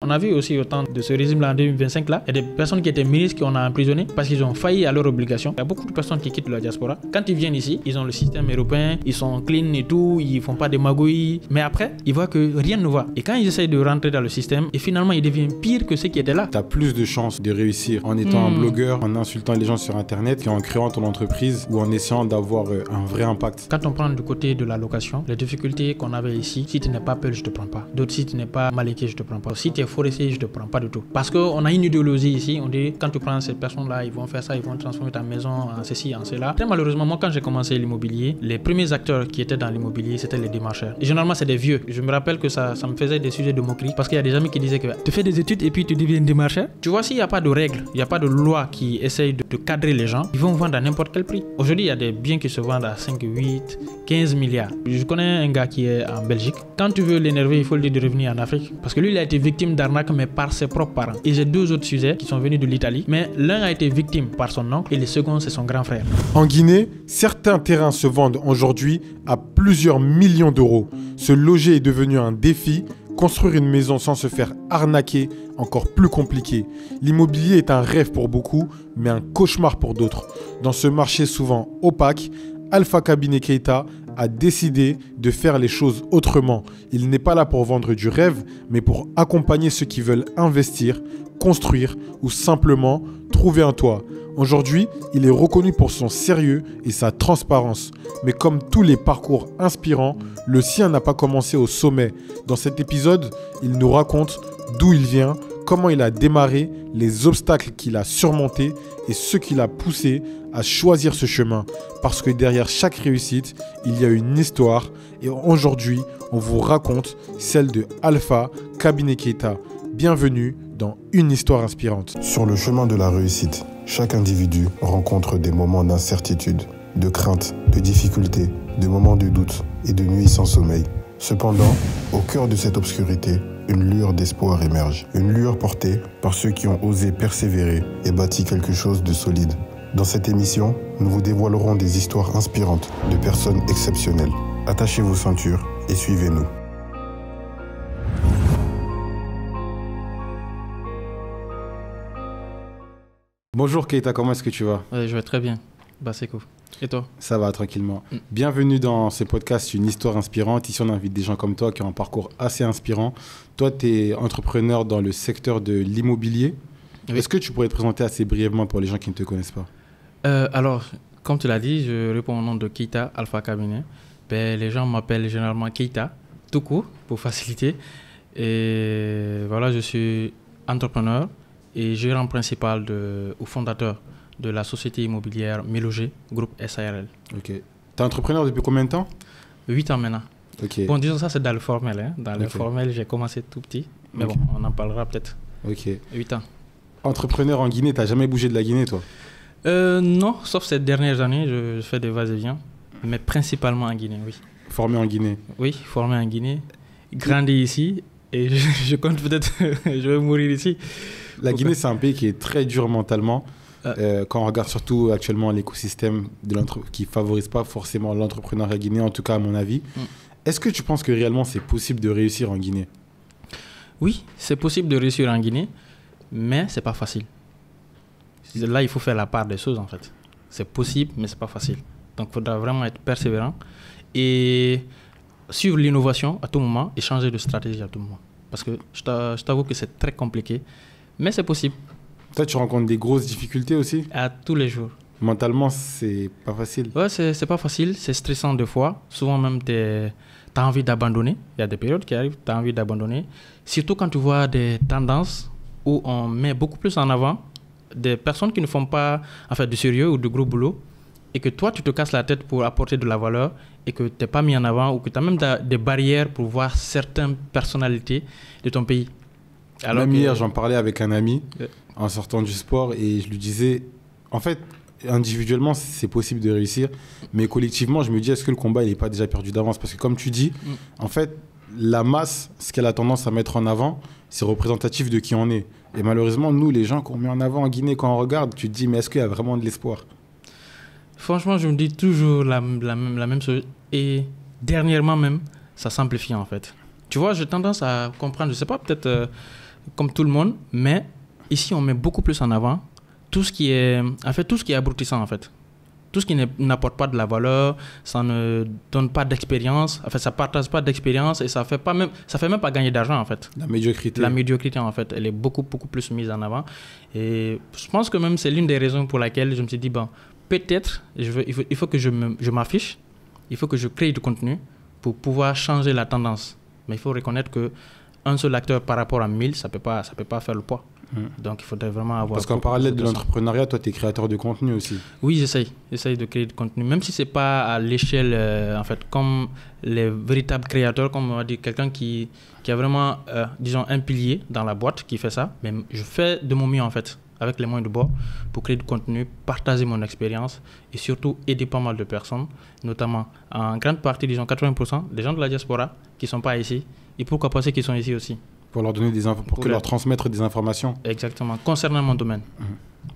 On a vu aussi au temps de ce régime-là en 2025 là, il y a des personnes qui étaient ministres qu'on a emprisonnées parce qu'ils ont failli à leurs obligations. Il y a beaucoup de personnes qui quittent la diaspora. Quand ils viennent ici, ils ont le système européen, ils sont clean et tout, ils font pas de magouilles. Mais après, ils voient que rien ne va. Et quand ils essayent de rentrer dans le système, et finalement ils deviennent pire que ceux qui étaient là. Tu as plus de chances de réussir en étant un blogueur, en insultant les gens sur internet, qu'en créant ton entreprise ou en essayant d'avoir un vrai impact. Quand on prend du côté de la location, les difficultés qu'on avait ici, si tu n'es pas Peul, je te prends pas. D'autres, si tu n'es pas Maléké, je te prends pas. Si tu es forestier, je te prends pas du tout. Parce qu'on a une idéologie ici, on dit quand tu prends ces personnes-là, ils vont faire ça, ils vont transformer ta maison en ceci, en cela. Très malheureusement, moi quand j'ai commencé l'immobilier, les premiers acteurs qui étaient dans l'immobilier, c'était les démarcheurs. Et généralement, c'est des vieux. Je me rappelle que ça me faisait des sujets de moquerie parce qu'il y a des amis qui disaient que tu fais des études et puis tu deviens démarcheur. Tu vois, s'il n'y a pas de règles, il n'y a pas de loi qui essaye de cadrer les gens, ils vont vendre à n'importe quel prix. Aujourd'hui, il y a des biens qui se vendent à 5, 8, 15 milliards. Je connais un gars qui est en Belgique. Quand tu veux l'énerver, il faut lui dire de revenir en Afrique. Parce que lui, il a été victime d'arnaque, mais par ses propres parents. Et j'ai deux autres sujets qui sont venus de l'Italie. Mais l'un a été victime par son oncle et le second, c'est son grand frère. En Guinée, certains terrains se vendent aujourd'hui à plusieurs millions d'euros. Se loger est devenu un défi. Construire une maison sans se faire arnaquer, encore plus compliqué. L'immobilier est un rêve pour beaucoup, mais un cauchemar pour d'autres. Dans ce marché souvent opaque, Alpha Kabiné Keïta a décidé de faire les choses autrement. Il n'est pas là pour vendre du rêve, mais pour accompagner ceux qui veulent investir, construire ou simplement trouver un toit. Aujourd'hui, il est reconnu pour son sérieux et sa transparence. Mais comme tous les parcours inspirants, le sien n'a pas commencé au sommet. Dans cet épisode, il nous raconte d'où il vient, comment il a démarré, les obstacles qu'il a surmontés et ce qui l'a poussé à choisir ce chemin. Parce que derrière chaque réussite, il y a une histoire. Et aujourd'hui, on vous raconte celle de Alpha Kabiné Keïta. Bienvenue dans Une histoire inspirante. Sur le chemin de la réussite, chaque individu rencontre des moments d'incertitude, de crainte, de difficulté, de moments de doute et de nuits sans sommeil. Cependant, au cœur de cette obscurité, une lueur d'espoir émerge. Une lueur portée par ceux qui ont osé persévérer et bâti quelque chose de solide. Dans cette émission, nous vous dévoilerons des histoires inspirantes de personnes exceptionnelles. Attachez vos ceintures et suivez-nous. Bonjour Keïta, comment est-ce que tu vas? Je vais très bien. Bah, c'est cool. Et toi? Ça va, tranquillement. Bienvenue dans ce podcast, Une histoire inspirante. Ici, on invite des gens comme toi qui ont un parcours assez inspirant. Toi, tu es entrepreneur dans le secteur de l'immobilier. Oui. Est-ce que tu pourrais te présenter assez brièvement pour les gens qui ne te connaissent pas? Alors, comme tu l'as dit, je réponds au nom de Keïta Alpha Kabiné. Les gens m'appellent généralement Keïta, tout court, pour faciliter. Et voilà, je suis entrepreneur et gérant principal ou fondateur de la société immobilière Miloger, groupe SARL. Ok. Tu es entrepreneur depuis combien de temps? 8 ans maintenant. Ok. Bon, disons ça, c'est dans le formel. Hein. Dans le formel, j'ai commencé tout petit. Mais bon, on en parlera peut-être. Ok. 8 ans. Entrepreneur en Guinée, tu n'as jamais bougé de la Guinée, toi? Non, sauf ces dernières années, je fais des va-et-vient. Mais principalement en Guinée, oui. Formé en Guinée? Oui, formé en Guinée. Grandi ici. Et je compte peut-être, je vais mourir ici. La Guinée, c'est un pays qui est très dur mentalement. Quand on regarde surtout actuellement l'écosystème qui ne favorise pas forcément l'entrepreneuriat guinéen, en tout cas à mon avis. Est-ce que tu penses que réellement c'est possible de réussir en Guinée? Oui, c'est possible de réussir en Guinée, mais ce n'est pas facile. Là, il faut faire la part des choses en fait. C'est possible, mais ce n'est pas facile. Donc, il faudra vraiment être persévérant et suivre l'innovation à tout moment et changer de stratégie à tout moment. Parce que je t'avoue que c'est très compliqué, mais c'est possible. Toi, tu rencontres des grosses difficultés aussi? À tous les jours. Mentalement, c'est pas facile? Ouais, c'est pas facile, c'est stressant des fois. Souvent même, tu as envie d'abandonner. Il y a des périodes qui arrivent, tu as envie d'abandonner. Surtout quand tu vois des tendances où on met beaucoup plus en avant des personnes qui ne font pas du sérieux ou du gros boulot et que toi, tu te casses la tête pour apporter de la valeur et que tu n'es pas mis en avant ou que tu as même des barrières pour voir certaines personnalités de ton pays. Alors même hier, j'en parlais avec un ami en sortant du sport et je lui disais, en fait, individuellement, c'est possible de réussir, mais collectivement, je me dis, est-ce que le combat, il n'est pas déjà perdu d'avance? Parce que comme tu dis, en fait, la masse, ce qu'elle a tendance à mettre en avant, c'est représentatif de qui on est. Et malheureusement, nous, les gens qu'on met en avant en Guinée, quand on regarde, tu te dis, mais est-ce qu'il y a vraiment de l'espoir? Franchement, je me dis toujours la même chose. Et dernièrement même, ça s'amplifie en fait. Tu vois, j'ai tendance à comprendre, je sais pas, peut-être comme tout le monde, mais ici, on met beaucoup plus en avant tout ce qui est, en fait, tout ce qui est abrutissant, en fait. Tout ce qui n'apporte pas de la valeur, ça ne donne pas d'expérience, en fait, ça ne partage pas d'expérience et ça fait même pas gagner d'argent, en fait. La médiocrité. La médiocrité, en fait, elle est beaucoup plus mise en avant. Et je pense que même c'est l'une des raisons pour laquelle je me suis dit, bon, peut-être, il faut que je m'affiche, il faut que je crée du contenu pour pouvoir changer la tendance. Mais il faut reconnaître qu'un seul acteur par rapport à 1000, ça peut pas faire le poids. Donc il faudrait vraiment avoir... Parce qu'en parallèle de l'entrepreneuriat, toi, tu es créateur de contenu aussi. Oui, j'essaye de créer du contenu, même si ce n'est pas à l'échelle, en fait, comme les véritables créateurs, comme on va dire, quelqu'un qui a vraiment, disons, un pilier dans la boîte qui fait ça. Mais je fais de mon mieux, en fait, avec les moyens de bord, pour créer du contenu, partager mon expérience et surtout aider pas mal de personnes, notamment en grande partie, disons 80%, des gens de la diaspora qui ne sont pas ici, et pourquoi pas ceux qui sont ici aussi. Pour leur donner des infos, pour leur transmettre des informations. Exactement, concernant mon domaine.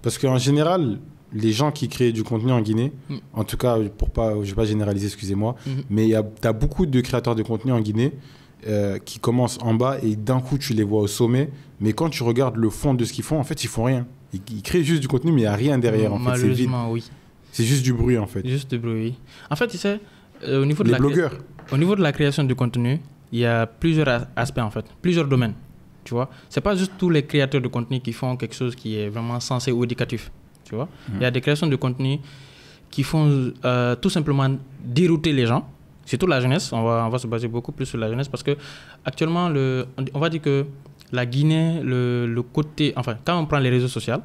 Parce qu'en général, les gens qui créent du contenu en Guinée, en tout cas, je ne vais pas généraliser, excusez-moi, mais tu as beaucoup de créateurs de contenu en Guinée qui commencent en bas et d'un coup, tu les vois au sommet. Mais quand tu regardes le fond de ce qu'ils font, en fait, ils font rien. Ils créent juste du contenu, mais il n'y a rien derrière. En fait, malheureusement, oui. C'est juste du bruit, en fait. Juste du bruit, oui. En fait, tu sais, au niveau de la création de contenu, il y a plusieurs aspects, en fait, plusieurs domaines, tu vois. C'est pas juste tous les créateurs de contenu qui font quelque chose qui est vraiment sensé ou éducatif, tu vois. Il y a des créations de contenu qui font tout simplement dérouter les gens, surtout la jeunesse. On va se baser beaucoup plus sur la jeunesse parce que actuellement, on va dire que la Guinée, le côté... Enfin, quand on prend les réseaux sociaux,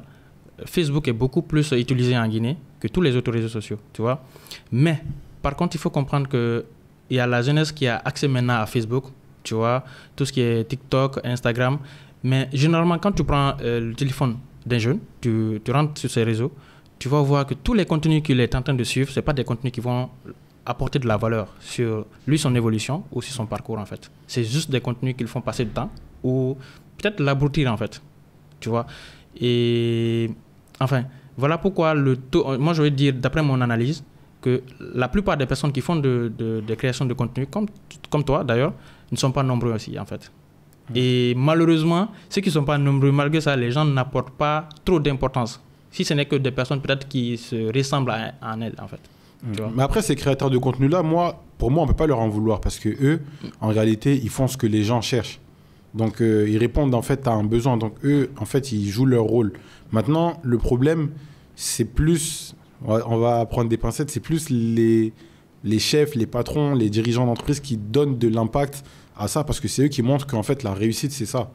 Facebook est beaucoup plus utilisé en Guinée que tous les autres réseaux sociaux, tu vois. Mais, par contre, il faut comprendre que il y a la jeunesse qui a accès maintenant à Facebook, tu vois, tout ce qui est TikTok, Instagram. Mais généralement, quand tu prends le téléphone d'un jeune, tu rentres sur ces réseaux, tu vas voir que tous les contenus qu'il est en train de suivre, ce n'est pas des contenus qui vont apporter de la valeur sur lui, son évolution ou sur son parcours, en fait. C'est juste des contenus qui le font passer du temps ou peut-être l'abrutir, en fait, tu vois. Et enfin, voilà pourquoi moi, je vais dire, d'après mon analyse, que la plupart des personnes qui font des créations de contenu, comme toi d'ailleurs, ne sont pas nombreux aussi en fait. Et malheureusement, ceux qui ne sont pas nombreux, malgré ça, les gens n'apportent pas trop d'importance. Si ce n'est que des personnes peut-être qui se ressemblent à elles en fait. Tu vois. Mais après, ces créateurs de contenu-là, pour moi, on ne peut pas leur en vouloir parce que eux, en réalité, ils font ce que les gens cherchent. Donc, ils répondent en fait à un besoin. Donc, eux, en fait, ils jouent leur rôle. Maintenant, le problème, c'est plus... On va prendre des pincettes, c'est plus les chefs, les patrons, les dirigeants d'entreprise qui donnent de l'impact à ça parce que c'est eux qui montrent qu'en fait la réussite c'est ça.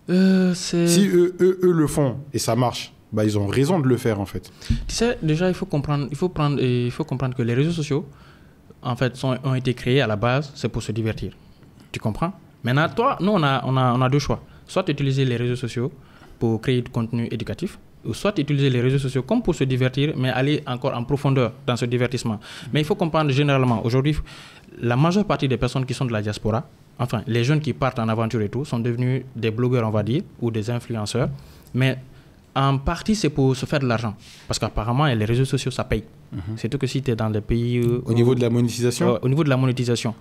Si eux le font et ça marche, bah, ils ont raison de le faire en fait. Tu sais, déjà il faut comprendre que les réseaux sociaux en fait ont été créés à la base, c'est pour se divertir. Tu comprends? Maintenant, nous on a deux choix. Soit utiliser les réseaux sociaux pour créer du contenu éducatif, ou soit utiliser les réseaux sociaux comme pour se divertir, mais aller encore en profondeur dans ce divertissement. Mais il faut comprendre généralement, aujourd'hui, la majeure partie des personnes qui sont de la diaspora, enfin, les jeunes qui partent en aventure et tout, sont devenus des blogueurs, on va dire, ou des influenceurs. Mais en partie, c'est pour se faire de l'argent. Parce qu'apparemment, les réseaux sociaux, ça paye. Surtout que si tu es dans des pays... Au niveau de la monétisation au niveau de la monétisation.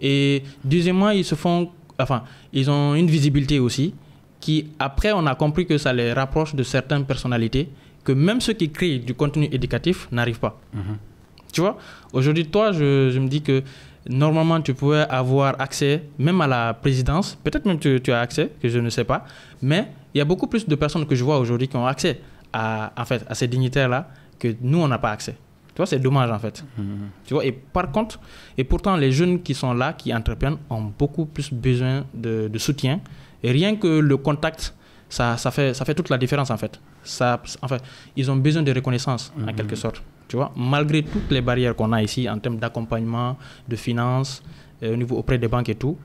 Et deuxièmement, ils ont une visibilité aussi, qui, après, on a compris que ça les rapproche de certaines personnalités, que même ceux qui créent du contenu éducatif n'arrivent pas. Tu vois, aujourd'hui, toi, je me dis que normalement, tu pouvais avoir accès même à la présidence. Peut-être même tu as accès, que je ne sais pas. Mais il y a beaucoup plus de personnes que je vois aujourd'hui qui ont accès à ces dignitaires-là que nous, on n'a pas accès. Tu vois, c'est dommage, en fait. Tu vois, et par contre, et pourtant, les jeunes qui sont là, qui entreprennent, ont beaucoup plus besoin de soutien. Et rien que le contact, ça fait toute la différence, en fait. Ils ont besoin de reconnaissance, en quelque sorte. Tu vois, malgré toutes les barrières qu'on a ici en termes d'accompagnement, de finances, au niveau auprès des banques et tout.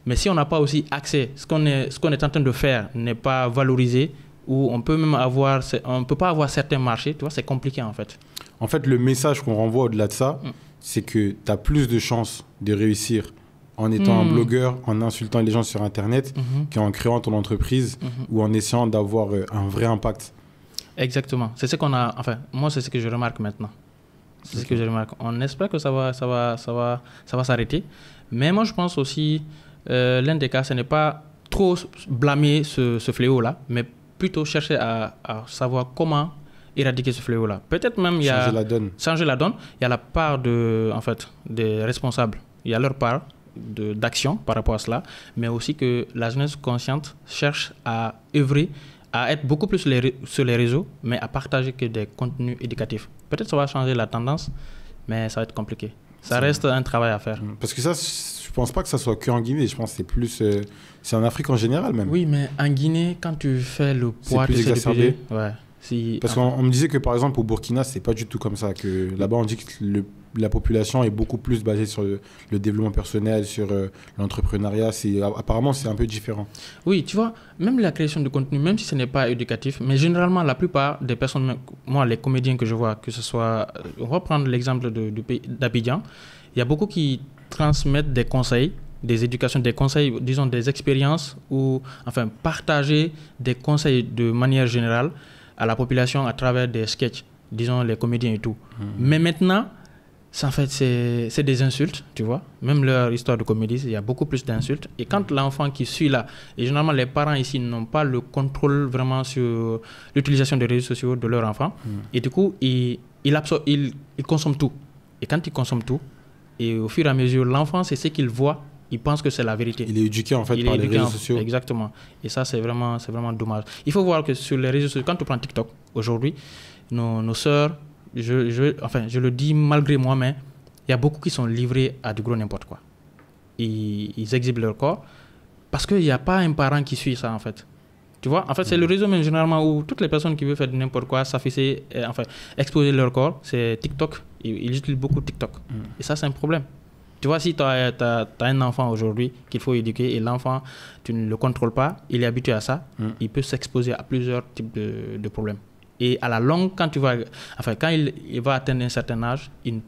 Mais si on n'a pas aussi accès, ce qu'on est en train de faire n'est pas valorisé, ou on peut pas avoir certains marchés, tu vois, c'est compliqué, en fait. En fait, le message qu'on renvoie au-delà de ça, c'est que tu as plus de chances de réussir en étant un blogueur, en insultant les gens sur Internet, qu'en créant ton entreprise ou en essayant d'avoir un vrai impact. Exactement. C'est ce qu'on a... Enfin, moi, c'est ce que je remarque maintenant. C'est ce que je remarque. On espère que ça va s'arrêter. Mais moi, je pense aussi, l'un des cas, ce n'est pas trop blâmer ce fléau-là, mais plutôt chercher à savoir comment éradiquer ce fléau-là. Peut-être même Changer la donne. Changer la donne. Il y a la part des responsables. Il y a leur part d'action par rapport à cela, mais aussi que la jeunesse consciente cherche à œuvrer, à être beaucoup plus sur les réseaux, mais à partager que des contenus éducatifs. Peut-être ça va changer la tendance, mais ça va être compliqué. Ça reste un travail à faire. Parce que ça, je pense pas que ça soit que en Guinée. Je pense que c'est plus... c'est en Afrique en général même. Oui, mais en Guinée, quand tu fais le poids... C'est plus exacerbé. Ouais. Parce qu'on me disait que par exemple au Burkina, c'est pas du tout comme ça. Que là-bas, on dit que la population est beaucoup plus basée sur le développement personnel, sur l'entrepreneuriat. Apparemment, c'est un peu différent. Oui, tu vois, même la création de contenu, même si ce n'est pas éducatif, mais généralement, la plupart des personnes, moi, les comédiens que je vois, que ce soit... On va prendre l'exemple d'Abidjan. Il y a beaucoup qui transmettent des conseils, des éducations, des conseils, disons des expériences, ou enfin partager des conseils de manière générale à la population à travers des sketchs, disons les comédiens et tout. Mais maintenant, en fait, c'est des insultes, tu vois. Même leur histoire de comédie, il y a beaucoup plus d'insultes. Et quand l'enfant qui suit là, et généralement les parents ici n'ont pas le contrôle vraiment sur l'utilisation des réseaux sociaux de leur enfant, et du coup, ils consomment tout. Et quand ils consomment tout, et au fur et à mesure, l'enfant, c'est ce qu'il voit, il pense que c'est la vérité. Il est éduqué en fait par les réseaux sociaux. Exactement. Et ça, c'est vraiment dommage. Il faut voir que sur les réseaux sociaux, quand tu prends TikTok, aujourd'hui, nos sœurs, je le dis malgré moi, mais il y a beaucoup qui sont livrés à du gros n'importe quoi. Ils exhibent leur corps parce qu'il n'y a pas un parent qui suit ça en fait. Tu vois, en fait, c'est le réseau même généralement où toutes les personnes qui veulent faire n'importe quoi, s'afficher, exposer leur corps, c'est TikTok. Ils utilisent beaucoup TikTok. Et ça, c'est un problème. Tu vois, si tu as un enfant aujourd'hui qu'il faut éduquer et l'enfant, tu ne le contrôles pas, il est habitué à ça, il peut s'exposer à plusieurs types de problèmes. Et à la longue, quand il va atteindre un certain âge, tu ne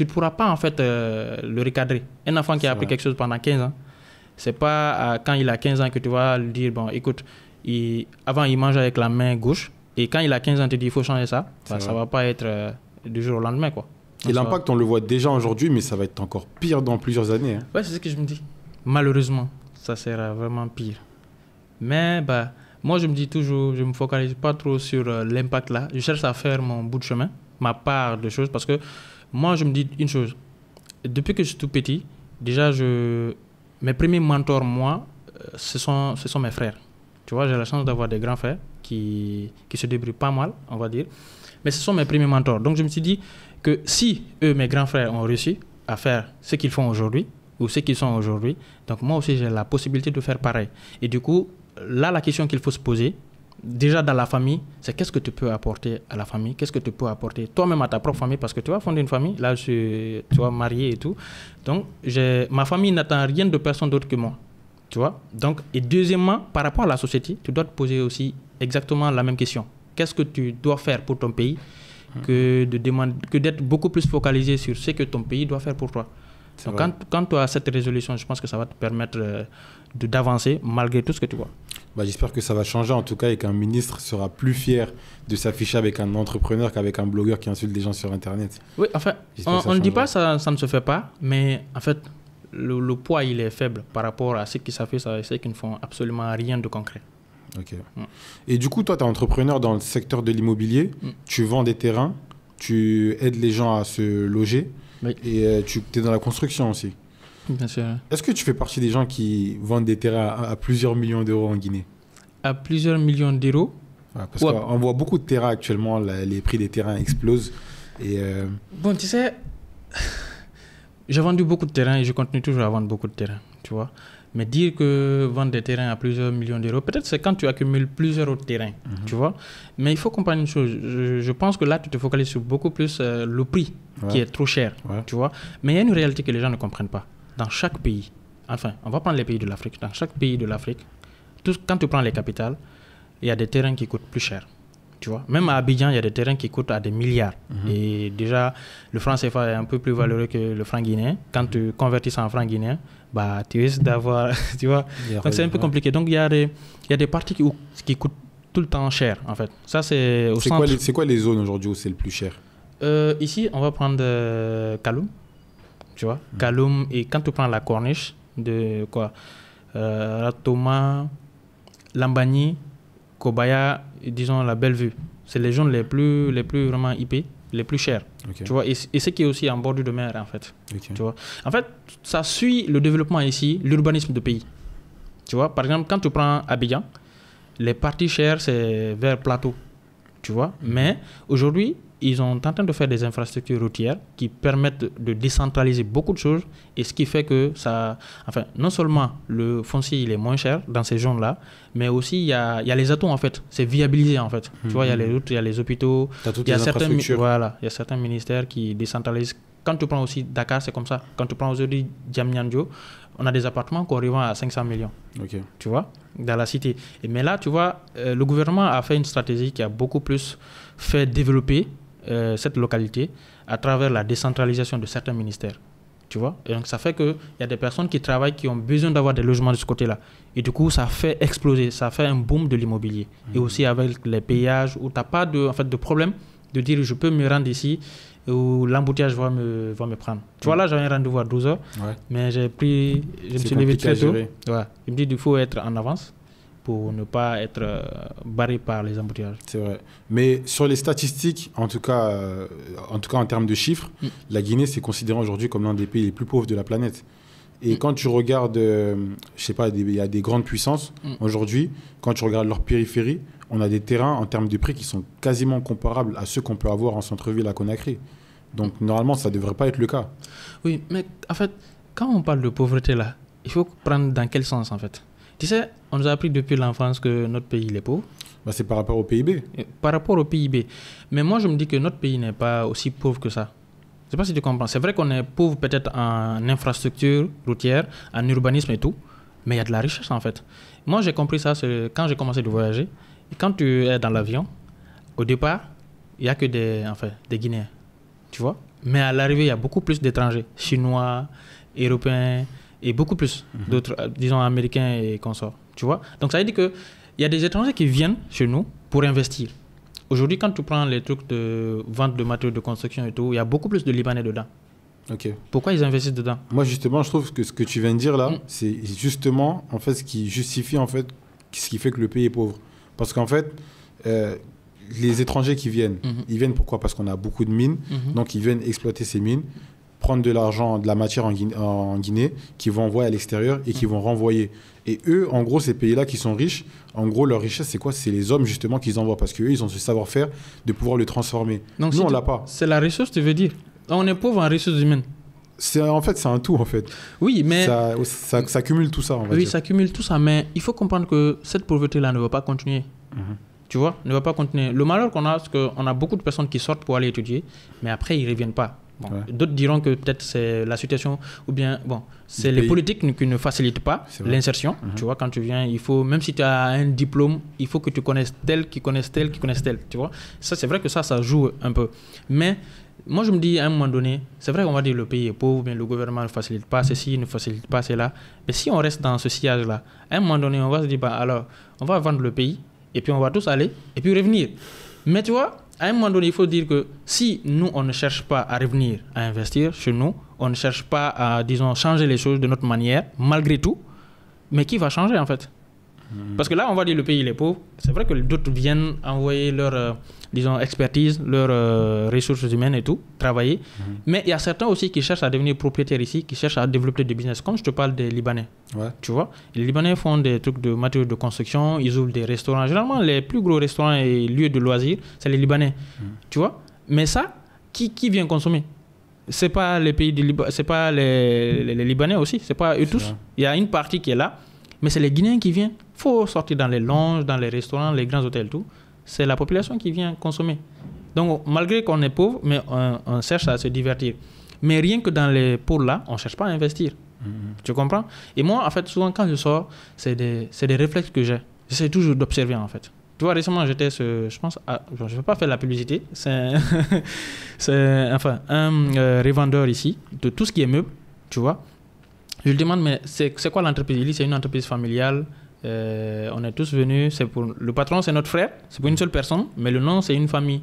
pourras pas en fait le recadrer. Un enfant qui a appris quelque chose pendant 15 ans, c'est pas quand il a 15 ans que tu vas lui dire, bon, écoute, avant il mange avec la main gauche, et quand il a 15 ans, tu dis, il faut changer ça, ça va pas être du jour au lendemain, quoi. Et l'impact, on le voit déjà aujourd'hui, mais ça va être encore pire dans plusieurs années. Hein. Ouais, c'est ce que je me dis. Malheureusement, ça sera vraiment pire. Mais moi, je me dis toujours, je ne me focalise pas trop sur l'impact là. Je cherche à faire mon bout de chemin, ma part de choses, parce que moi, je me dis une chose. Depuis que je suis tout petit, déjà, mes premiers mentors, moi, ce sont mes frères. Tu vois, j'ai la chance d'avoir des grands frères qui se débrouillent pas mal, on va dire. Mais ce sont mes premiers mentors. Donc, je me suis dit que si eux, mes grands frères, ont réussi à faire ce qu'ils font aujourd'hui, ou ce qu'ils sont aujourd'hui, donc moi aussi, j'ai la possibilité de faire pareil. Et du coup, là, la question qu'il faut se poser, déjà dans la famille, c'est qu'est-ce que tu peux apporter à la famille, qu'est-ce que tu peux apporter toi-même à ta propre famille, parce que tu vas fonder une famille, là, je suis marié et tout. Donc, ma famille n'attend rien de personne d'autre que moi. Tu vois? Donc, et deuxièmement, par rapport à la société, tu dois te poser aussi exactement la même question. Qu'est-ce que tu dois faire pour ton pays que d'être beaucoup plus focalisé sur ce que ton pays doit faire pour toi. Donc quand tu as cette résolution, je pense que ça va te permettre d'avancer malgré tout ce que tu vois. J'espère que ça va changer en tout cas et qu'un ministre sera plus fier de s'afficher avec un entrepreneur qu'avec un blogueur qui insulte des gens sur Internet. Oui, enfin, on ne dit pas ça ne se fait pas, mais en fait, le poids, il est faible par rapport à ceux qui s'affichent et ceux qui ne font absolument rien de concret. Ok. Et du coup, toi, tu es entrepreneur dans le secteur de l'immobilier, tu vends des terrains, tu aides les gens à se loger et tu es dans la construction aussi. Bien sûr. Est-ce que tu fais partie des gens qui vendent des terrains à plusieurs millions d'euros en Guinée? À plusieurs millions d'euros? Parce qu'on voit beaucoup de terrains actuellement, les prix des terrains explosent. Bon, tu sais, j'ai vendu beaucoup de terrains et je continue toujours à vendre beaucoup de terrains, tu vois. Mais dire que vendre des terrains à plusieurs millions d'euros, peut-être c'est quand tu accumules plusieurs autres terrains, tu vois. Mais il faut comprendre une chose. Je pense que là, tu te focalises sur beaucoup plus le prix qui est trop cher, tu vois. Mais il y a une réalité que les gens ne comprennent pas. Dans chaque pays, enfin, on va prendre les pays de l'Afrique. Dans chaque pays de l'Afrique, quand tu prends les capitales, il y a des terrains qui coûtent plus cher. Tu vois, même à Abidjan, il y a des terrains qui coûtent à des milliards. Et déjà, le franc CFA est un peu plus valeureux que le franc guinéen. Quand tu convertis ça en franc guinéen, tu risques d'avoir, tu vois. Donc c'est un peu compliqué. Donc il y a des parties qui coûtent tout le temps cher, en fait. Ça, c'est au centre. C'est quoi les zones aujourd'hui où c'est le plus cher? Ici, on va prendre Kaloum, tu vois. Kaloum, et quand tu prends la corniche de quoi Ratoma, Lambani, Kobaya, disons la Bellevue. C'est les zones les plus vraiment IP, les plus chères. Ok. Tu vois, et ce qui est aussi en bordure de mer, en fait. Ok. Tu vois. En fait, ça suit le développement ici, l'urbanisme de pays. Tu vois, par exemple, quand tu prends Abidjan, les parties chères, c'est vers Plateau. Tu vois. Mais aujourd'hui, ils sont en train de faire des infrastructures routières qui permettent de décentraliser beaucoup de choses. Et ce qui fait que ça... Enfin, non seulement le foncier, il est moins cher dans ces zones-là, mais aussi il y a les atouts, en fait. C'est viabilisé, en fait. Tu vois, il y a les routes, il y a les hôpitaux. T'as toutes Il y a les certains, infrastructures. voilà, il y a certains ministères qui décentralisent. Quand tu prends aussi Dakar, c'est comme ça. Quand tu prends aujourd'hui Diamniadio, on a des appartements qu'on revend à 500 millions, Ok. tu vois, dans la cité. Mais là, tu vois, le gouvernement a fait une stratégie qui a beaucoup plus fait développer cette localité à travers la décentralisation de certains ministères, tu vois. Et donc, ça fait qu'il y a des personnes qui travaillent, qui ont besoin d'avoir des logements de ce côté-là. Et du coup, ça fait exploser, ça fait un boom de l'immobilier. Et aussi avec les payages, où tu n'as pas en fait, de problème de dire je peux me rendre ici où l'embouteillage va me prendre. Tu vois, là, j'avais un rendez-vous à 12h, Ouais. mais je me suis levé très tôt. Ouais. Il me dit qu'il faut être en avance pour ne pas être barré par les embouteillages. C'est vrai. Mais sur les statistiques, en tout cas en termes de chiffres, la Guinée c'est considéré aujourd'hui comme l'un des pays les plus pauvres de la planète. Et quand tu regardes, je sais pas, il y a des grandes puissances aujourd'hui, quand tu regardes leur périphérie, on a des terrains en termes de prix qui sont quasiment comparables à ceux qu'on peut avoir en centre-ville à Conakry. Donc normalement, ça ne devrait pas être le cas. Oui, mais en fait, quand on parle de pauvreté là, il faut prendre dans quel sens en fait? Tu sais, on nous a appris depuis l'enfance que notre pays il est pauvre. Bah, c'est par rapport au PIB. Par rapport au PIB. Mais moi, je me dis que notre pays n'est pas aussi pauvre que ça. Je ne sais pas si tu comprends. C'est vrai qu'on est pauvre peut-être en infrastructure routière, en urbanisme et tout, mais il y a de la richesse en fait. Moi, j'ai compris ça quand j'ai commencé de voyager. Et quand tu es dans l'avion, au départ, il n'y a que des Guinéens, tu vois. Mais à l'arrivée, il y a beaucoup plus d'étrangers, Chinois, Européens, et beaucoup plus d'autres, disons, Américains et consorts, tu vois. Donc, ça veut dire qu'il y a des étrangers qui viennent chez nous pour investir. Aujourd'hui, quand tu prends les trucs de vente de matériaux de construction et tout, il y a beaucoup plus de Libanais dedans. Ok. Pourquoi ils investissent dedans? Moi, justement, je trouve que ce que tu viens de dire là, c'est justement en fait ce qui justifie en fait ce qui fait que le pays est pauvre. Parce qu'en fait, les étrangers qui viennent, ils viennent pourquoi? Parce qu'on a beaucoup de mines, donc ils viennent exploiter ces mines, prendre de l'argent, de la matière en Guinée, qui vont envoyer à l'extérieur et qui vont renvoyer. Et eux, en gros, ces pays-là qui sont riches, en gros, leur richesse, c'est quoi? C'est les hommes justement qu'ils envoient, parce qu'eux, ils ont ce savoir-faire de pouvoir le transformer. Donc, nous, on l'a pas. C'est la ressource, tu veux dire? On est pauvre en ressources humaines. En fait, c'est un tout, en fait. Oui, mais... Ça cumule tout ça, on va dire. Oui, ça cumule tout ça, mais il faut comprendre que cette pauvreté-là ne va pas continuer. Tu vois, ne va pas continuer. Le malheur qu'on a, c'est qu'on a beaucoup de personnes qui sortent pour aller étudier, mais après, ils ne reviennent pas. Bon, d'autres diront que peut-être c'est la situation, ou bien, bon, c'est les politiques qui ne facilitent pas l'insertion. Tu vois, quand tu viens, il faut, même si tu as un diplôme, il faut que tu connaisses tel, qui connaissent tel, qui connaissent tel. Tu vois, ça, c'est vrai que ça joue un peu. Mais moi, je me dis, à un moment donné, c'est vrai qu'on va dire le pays est pauvre, mais le gouvernement ne facilite pas ceci, ne facilite pas cela. Mais si on reste dans ce sillage-là, à un moment donné, on va se dire, bah, alors, on va vendre le pays, et puis on va tous aller, et puis revenir. Mais tu vois, à un moment donné, il faut dire que si nous, on ne cherche pas à revenir, à investir chez nous, on ne cherche pas à, disons, changer les choses de notre manière, malgré tout, mais qui va changer en fait? Parce que là, on va dire le pays il est pauvre. C'est vrai que d'autres viennent envoyer leur, disons, expertise, leurs ressources humaines et tout, travailler. Mais il y a certains aussi qui cherchent à devenir propriétaires ici, qui cherchent à développer des business. Comme je te parle des Libanais. Tu vois, les Libanais font des trucs de matériaux de construction, ils ouvrent des restaurants. Généralement, les plus gros restaurants et lieux de loisirs, c'est les Libanais. Tu vois, mais ça, qui vient consommer? C'est pas les pays du Liban, c'est pas les Libanais aussi, c'est pas eux tous. Il y a une partie qui est là, mais c'est les Guinéens qui viennent. Il faut sortir dans les lounges, dans les restaurants, les grands hôtels, tout. C'est la population qui vient consommer. Donc, malgré qu'on est pauvre, mais on cherche à se divertir. Mais rien que dans les pôles là, on ne cherche pas à investir. Tu comprends? Et moi, en fait, souvent quand je sors, c'est des réflexes que j'ai. J'essaie toujours d'observer, en fait. Tu vois, récemment, j'étais, je pense, je ne vais pas faire la publicité. C'est un revendeur ici de tout ce qui est meuble, tu vois. Je lui demande, mais c'est quoi l'entreprise? Il dit, c'est une entreprise familiale. On est tous venus. Le patron, c'est notre frère. C'est pour une seule personne. Mais le nom, c'est une famille.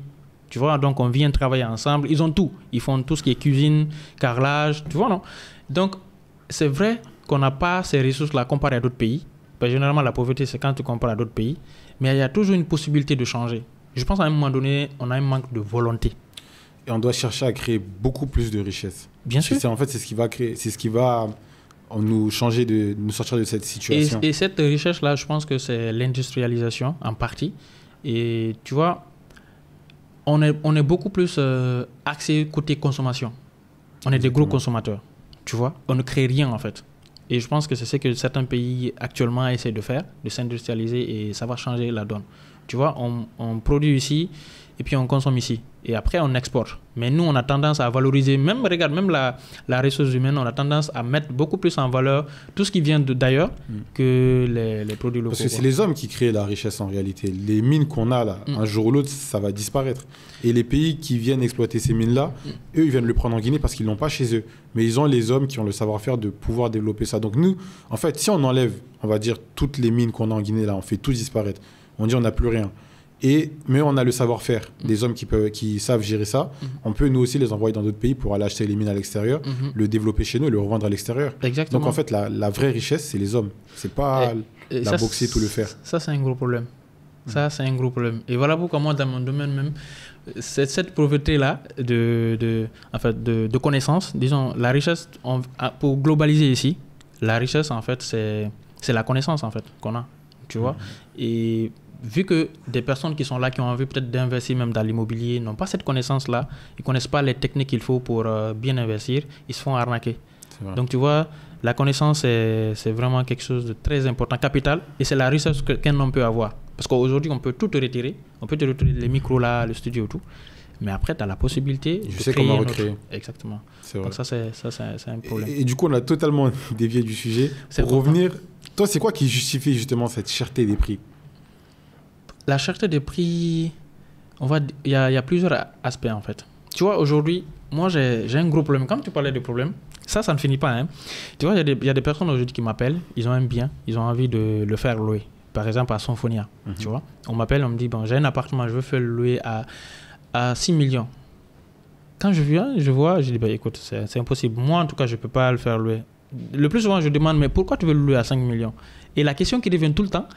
Tu vois, donc on vient travailler ensemble. Ils ont tout. Ils font tout ce qui est cuisine, carrelage. Tu vois, non? Donc, c'est vrai qu'on n'a pas ces ressources-là comparées à d'autres pays. Parce que généralement, la pauvreté, c'est quand tu compares à d'autres pays. Mais il y a toujours une possibilité de changer. Je pense qu'à un moment donné, on a un manque de volonté. Et on doit chercher à créer beaucoup plus de richesses. Bien sûr. En fait, c'est ce qui va nous changer, nous sortir de cette situation. Et cette richesse-là, je pense que c'est l'industrialisation en partie. Et tu vois, on est beaucoup plus axé côté consommation. On est des gros consommateurs, tu vois. On ne crée rien en fait. Et je pense que c'est ce que certains pays actuellement essaient de faire, de s'industrialiser, et ça va changer la donne. Tu vois, on produit ici et puis on consomme ici. Et après, on exporte. Mais nous, on a tendance à valoriser, même la ressource humaine, on a tendance à mettre beaucoup plus en valeur tout ce qui vient d'ailleurs que les produits locaux. Parce que c'est les hommes qui créent la richesse en réalité. Les mines qu'on a là, un jour ou l'autre, ça va disparaître. Et les pays qui viennent exploiter ces mines-là, eux, ils viennent le prendre en Guinée parce qu'ils ne l'ont pas chez eux. Mais ils ont les hommes qui ont le savoir-faire de pouvoir développer ça. Donc nous, en fait, si on enlève, on va dire, toutes les mines qu'on a en Guinée là, on fait tout disparaître. On dit on n'a plus rien. Mais on a le savoir-faire des hommes qui savent gérer ça. On peut nous aussi les envoyer dans d'autres pays pour aller acheter les mines à l'extérieur, le développer chez nous et le revendre à l'extérieur. Exactement. Donc en fait, la vraie richesse, c'est les hommes. C'est pas la boxer, tout le faire. Ça, c'est un gros problème. Ça, c'est un gros problème. Et voilà pourquoi moi, dans mon domaine même, cette pauvreté-là de connaissances, disons, la richesse, pour globaliser ici, la richesse, en fait, c'est la connaissance, en fait, qu'on a, tu vois. Et vu que des personnes qui sont là, qui ont envie peut-être d'investir même dans l'immobilier, n'ont pas cette connaissance-là, ils ne connaissent pas les techniques qu'il faut pour bien investir, ils se font arnaquer. Donc, tu vois, la connaissance, c'est vraiment quelque chose de très important, capital, et c'est la richesse qu'un homme peut avoir. Parce qu'aujourd'hui, on peut tout te retirer. On peut te retirer les micros là, le studio et tout. Mais après, tu as la possibilité de créer comment recréer. Exactement. Donc ça, c'est un problème. Et du coup, on a totalement dévié du sujet. Pour revenir, toi, c'est quoi qui justifie justement cette cherté des prix? La cherté des prix, il y a plusieurs aspects en fait. Tu vois, aujourd'hui, moi j'ai un gros problème. Quand tu parlais de problème, ça ne finit pas. Hein. Tu vois, il y a des personnes aujourd'hui qui m'appellent, ils ont un bien, ils ont envie de le faire louer. Par exemple, à Sonfonia. Tu vois, on m'appelle, on me dit, bon, j'ai un appartement, je veux faire louer à 6 millions. Quand je viens, je vois, je dis, bah, écoute, c'est impossible. Moi, en tout cas, je ne peux pas le faire louer. Le plus souvent, je demande, mais pourquoi tu veux le louer à 5 millions? Et la question qui revient tout le temps,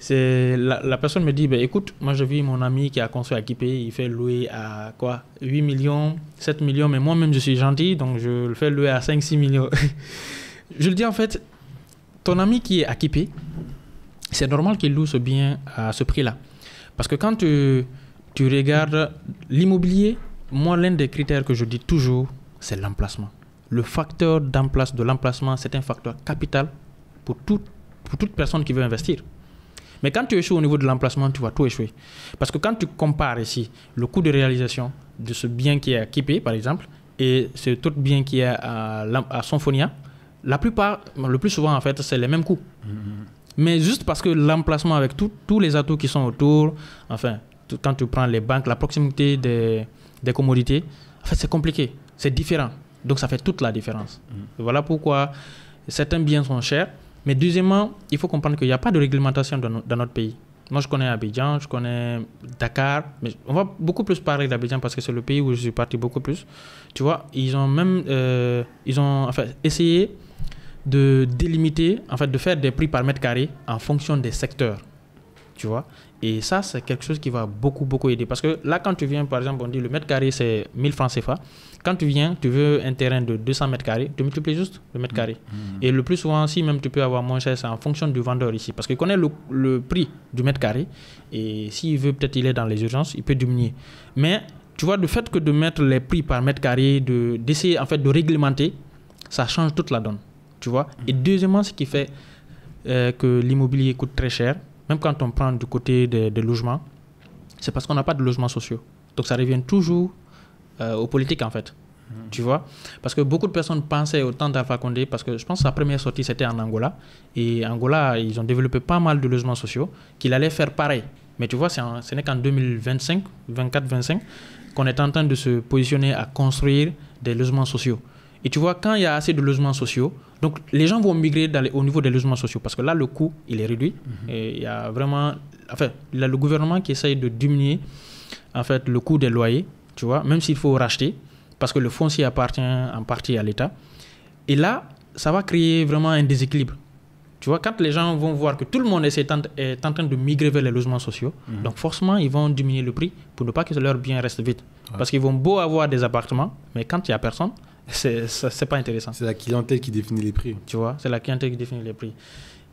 c'est la personne me dit, bah, écoute, moi j'ai vu mon ami qui a construit à Kipé, il fait louer à quoi, 8 millions, 7 millions, mais moi-même je suis gentil, donc je le fais louer à 5-6 millions. Je le dis en fait, ton ami qui est à Kipé, c'est normal qu'il loue ce bien à ce prix-là. Parce que quand tu regardes l'immobilier, moi l'un des critères que je dis toujours, c'est l'emplacement. Le facteur de l'emplacement, c'est un facteur capital pour toute personne qui veut investir. Mais quand tu échoues au niveau de l'emplacement, tu vas tout échouer. Parce que quand tu compares ici le coût de réalisation de ce bien qui est à Kipé, par exemple, et cet autre bien qui est à Sonfonia, le plus souvent, en fait, c'est les mêmes coûts. Mais juste parce que l'emplacement avec tous les atouts qui sont autour, enfin, quand tu prends les banques, la proximité des commodités, en fait, c'est compliqué, c'est différent. Donc, ça fait toute la différence. Voilà pourquoi certains biens sont chers. Mais deuxièmement, il faut comprendre qu'il n'y a pas de réglementation dans notre pays. Moi, je connais Abidjan, je connais Dakar, mais on va beaucoup plus parler d'Abidjan parce que c'est le pays où je suis parti beaucoup plus. Tu vois, ils ont même essayé de délimiter, en fait, de faire des prix par mètre carré en fonction des secteurs. Tu vois, et ça, c'est quelque chose qui va beaucoup, beaucoup aider. Parce que là, quand tu viens, par exemple, on dit le mètre carré, c'est 1000 francs CFA. Quand tu viens, tu veux un terrain de 200 mètres carrés, tu multiplies juste le mètre carré. Et le plus souvent, si même tu peux avoir moins cher, c'est en fonction du vendeur ici. Parce qu'il connaît le prix du mètre carré. Et s'il veut, peut-être il est dans les urgences, il peut diminuer. Mais tu vois, le fait que de mettre les prix par mètre carré, d'essayer en fait de réglementer, ça change toute la donne. Tu vois. Et deuxièmement, ce qui fait que l'immobilier coûte très cher, même quand on prend du côté des logements, c'est parce qu'on n'a pas de logements sociaux. Donc ça revient toujours aux politiques en fait. Tu vois, parce que beaucoup de personnes pensaient au temps d'Alpha Condé, parce que je pense que sa première sortie c'était en Angola. Et Angola, ils ont développé pas mal de logements sociaux, qu'il allait faire pareil. Mais tu vois, ce n'est qu'en 2025, 24-25, qu'on est en train de se positionner à construire des logements sociaux. Et tu vois, quand il y a assez de logements sociaux, donc les gens vont migrer au niveau des logements sociaux parce que là, le coût, il est réduit. Et il y a vraiment... Enfin, il y a le gouvernement qui essaye de diminuer en fait, le coût des loyers, tu vois, même s'il faut racheter, parce que le foncier appartient en partie à l'État. Et là, ça va créer vraiment un déséquilibre. Tu vois, quand les gens vont voir que tout le monde est en train de migrer vers les logements sociaux, donc forcément, ils vont diminuer le prix pour ne pas que leur bien reste vide. Parce qu'ils vont beau avoir des appartements, mais quand il n'y a personne, c'est pas intéressant. C'est la clientèle qui définit les prix. Tu vois, c'est la clientèle qui définit les prix.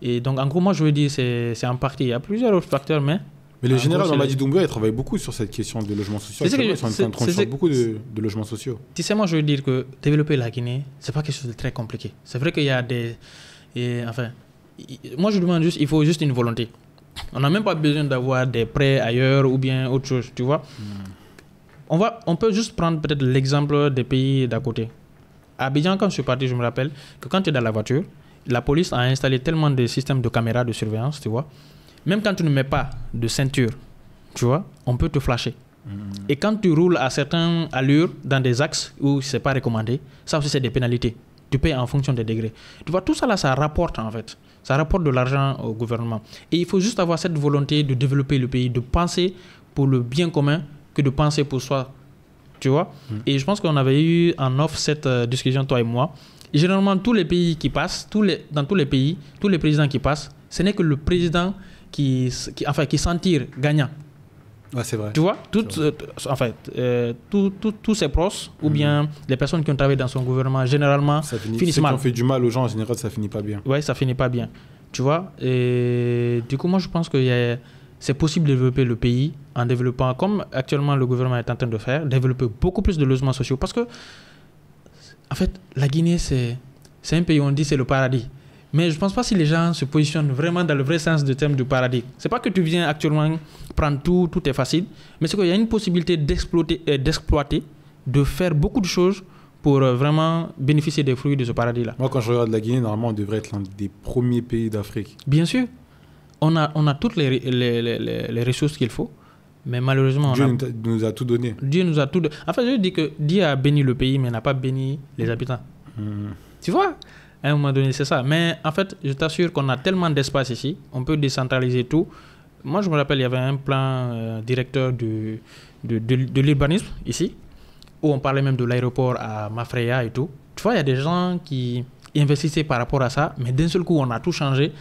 Et donc, en gros, moi, je veux dire, c'est en partie. Il y a plusieurs autres facteurs, mais le général Mamadi Doumbouya, il travaille beaucoup sur cette question de logement social. Ils sont en train de faire beaucoup de logements sociaux. Tu sais, moi, je veux dire que développer la Guinée, c'est pas quelque chose de très compliqué. C'est vrai qu'il y a des... enfin, moi, je demande juste, il faut juste une volonté. On n'a même pas besoin d'avoir des prêts ailleurs ou bien autre chose, tu vois. On peut juste prendre peut-être l'exemple des pays d'à côté. À Abidjan, quand je suis parti, je me rappelle que quand tu es dans la voiture, la police a installé tellement de systèmes de caméras de surveillance, tu vois. Même quand tu ne mets pas de ceinture, tu vois, on peut te flasher. Et quand tu roules à certaines allures dans des axes où ce n'est pas recommandé, ça aussi c'est des pénalités. Tu payes en fonction des degrés. Tu vois, tout ça là, ça rapporte en fait. Ça rapporte de l'argent au gouvernement. Et il faut juste avoir cette volonté de développer le pays, de penser pour le bien commun que de penser pour soi. Tu vois. Et je pense qu'on avait eu en off cette discussion, toi et moi. Et généralement, tous les pays qui passent, dans tous les pays, tous les présidents qui passent, ce n'est que le président qui s'en tire gagnant. Ouais, c'est vrai. Tu vois, tous ses proches ou bien les personnes qui ont travaillé dans son gouvernement, généralement, finissent mal. Ceux qui ont fait du mal aux gens, en général, ça finit pas bien. Oui, ça finit pas bien. Tu vois, et du coup, moi, je pense que c'est possible de développer le pays en développant, comme actuellement le gouvernement est en train de faire, développer beaucoup plus de logements sociaux. Parce que, en fait, la Guinée, c'est un pays où on dit c'est le paradis. Mais je ne pense pas si les gens se positionnent vraiment dans le vrai sens du terme du paradis. Ce n'est pas que tu viens actuellement prendre tout est facile, mais c'est qu'il y a une possibilité d'exploiter, de faire beaucoup de choses pour vraiment bénéficier des fruits de ce paradis-là. Moi, quand je regarde la Guinée, normalement, on devrait être l'un des premiers pays d'Afrique. Bien sûr. On a toutes les ressources qu'il faut, mais malheureusement... Dieu nous a tout donné. Dieu nous a tout donné. Enfin, je dis que Dieu a béni le pays, mais n'a pas béni les habitants. Tu vois ? À un moment donné, c'est ça. Mais en fait, je t'assure qu'on a tellement d'espace ici, on peut décentraliser tout. Moi, je me rappelle, il y avait un plan directeur de l'urbanisme ici, où on parlait même de l'aéroport à Mafreya et tout. Tu vois, il y a des gens qui investissaient par rapport à ça, mais d'un seul coup, on a tout changé.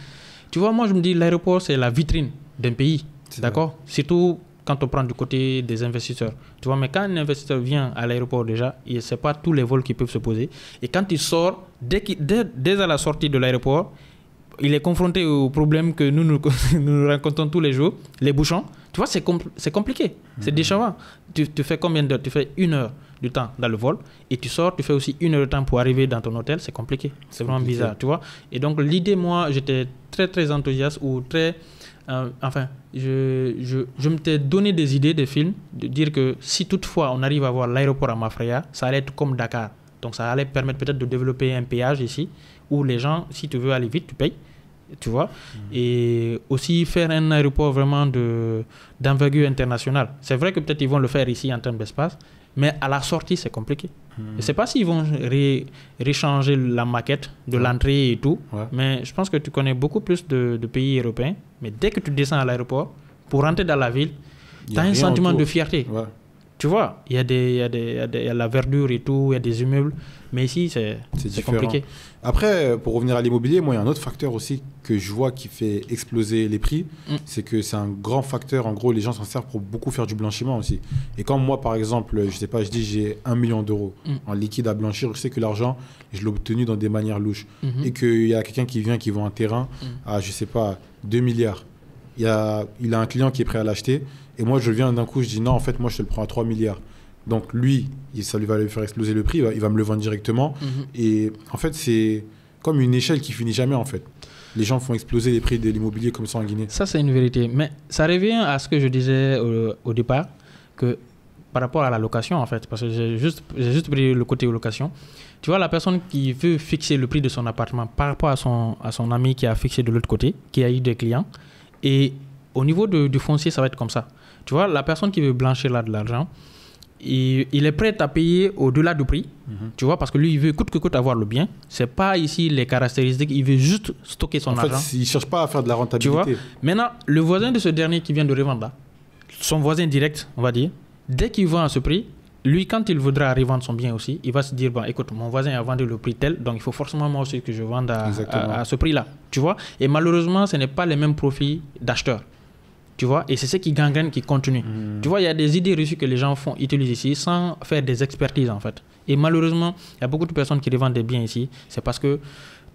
Tu vois, moi, je me dis, l'aéroport, c'est la vitrine d'un pays. D'accord ? Surtout quand on prend du côté des investisseurs. Tu vois, mais quand un investisseur vient à l'aéroport déjà, ce n'est pas tous les vols qui peuvent se poser. Et quand il sort, dès à la sortie de l'aéroport, il est confronté aux problèmes que nous rencontrons tous les jours, les bouchons. Tu vois, c'est compliqué, c'est décevant. Tu fais combien d'heures ? Tu fais 1 heure de temps dans le vol et tu sors, tu fais aussi 1 heure de temps pour arriver dans ton hôtel. C'est compliqué, c'est vraiment bizarre, tu vois. Et donc, l'idée, moi, j'étais très, très enthousiaste ou très... je m'étais donné des idées, des films, de dire que si toutefois on arrive à avoir l'aéroport à Mafreya, ça allait être comme Dakar. Donc ça allait permettre peut-être de développer un péage ici, où les gens, si tu veux aller vite, tu payes, tu vois. Et aussi faire un aéroport vraiment d'envergure internationale. C'est vrai que peut-être ils vont le faire ici en termes d'espace, mais à la sortie, c'est compliqué. Je ne sais pas s'ils vont réchanger la maquette de l'entrée et tout, mais je pense que tu connais beaucoup plus de pays européens. Mais dès que tu descends à l'aéroport, pour rentrer dans la ville, tu as un sentiment de fierté. Ouais. Tu vois, il y a la verdure et tout, il y a des immeubles, mais ici, c'est compliqué. Après, pour revenir à l'immobilier, moi, il y a un autre facteur aussi que je vois qui fait exploser les prix, c'est que c'est un grand facteur. En gros, les gens s'en servent pour beaucoup faire du blanchiment aussi. Et quand moi, par exemple, je sais pas, je dis j'ai 1 million d'euros en liquide à blanchir, je sais que l'argent, je l'ai obtenu dans des manières louches. Et qu'il y a quelqu'un qui vient, qui vend un terrain à, je sais pas, 2 milliards. Il a un client qui est prêt à l'acheter. Et moi, je viens d'un coup, je dis non, en fait, moi, je te le prends à 3 milliards. Donc, lui, ça lui va lui faire exploser le prix, il va me le vendre directement. Et en fait, c'est comme une échelle qui finit jamais, en fait. Les gens font exploser les prix de l'immobilier comme ça en Guinée. Ça, c'est une vérité. Mais ça revient à ce que je disais au départ, que par rapport à la location, en fait, parce que j'ai juste pris le côté location. Tu vois, la personne qui veut fixer le prix de son appartement par rapport à son ami qui a fixé de l'autre côté, qui a eu des clients, et au niveau du foncier, ça va être comme ça. Tu vois, la personne qui veut blanchir là de l'argent, il est prêt à payer au-delà du prix, tu vois, parce que lui, il veut coûte que coûte avoir le bien. C'est pas ici les caractéristiques, il veut juste stocker son argent. En fait, il cherche pas à faire de la rentabilité. Tu vois, maintenant, le voisin de ce dernier qui vient de revendre là, son voisin direct, on va dire, dès qu'il vend à ce prix, lui, quand il voudra revendre son bien aussi, il va se dire, bon, écoute, mon voisin a vendu le prix tel, donc il faut forcément moi aussi que je vende à ce prix-là. Tu vois? Et malheureusement, ce n'est pas les mêmes profits d'acheteurs. Tu vois? Et c'est ce qui gangrène, qui continue. Tu vois, il y a des idées reçues que les gens utilisent ici sans faire des expertises, en fait. Et malheureusement, il y a beaucoup de personnes qui revendent des biens ici. C'est parce que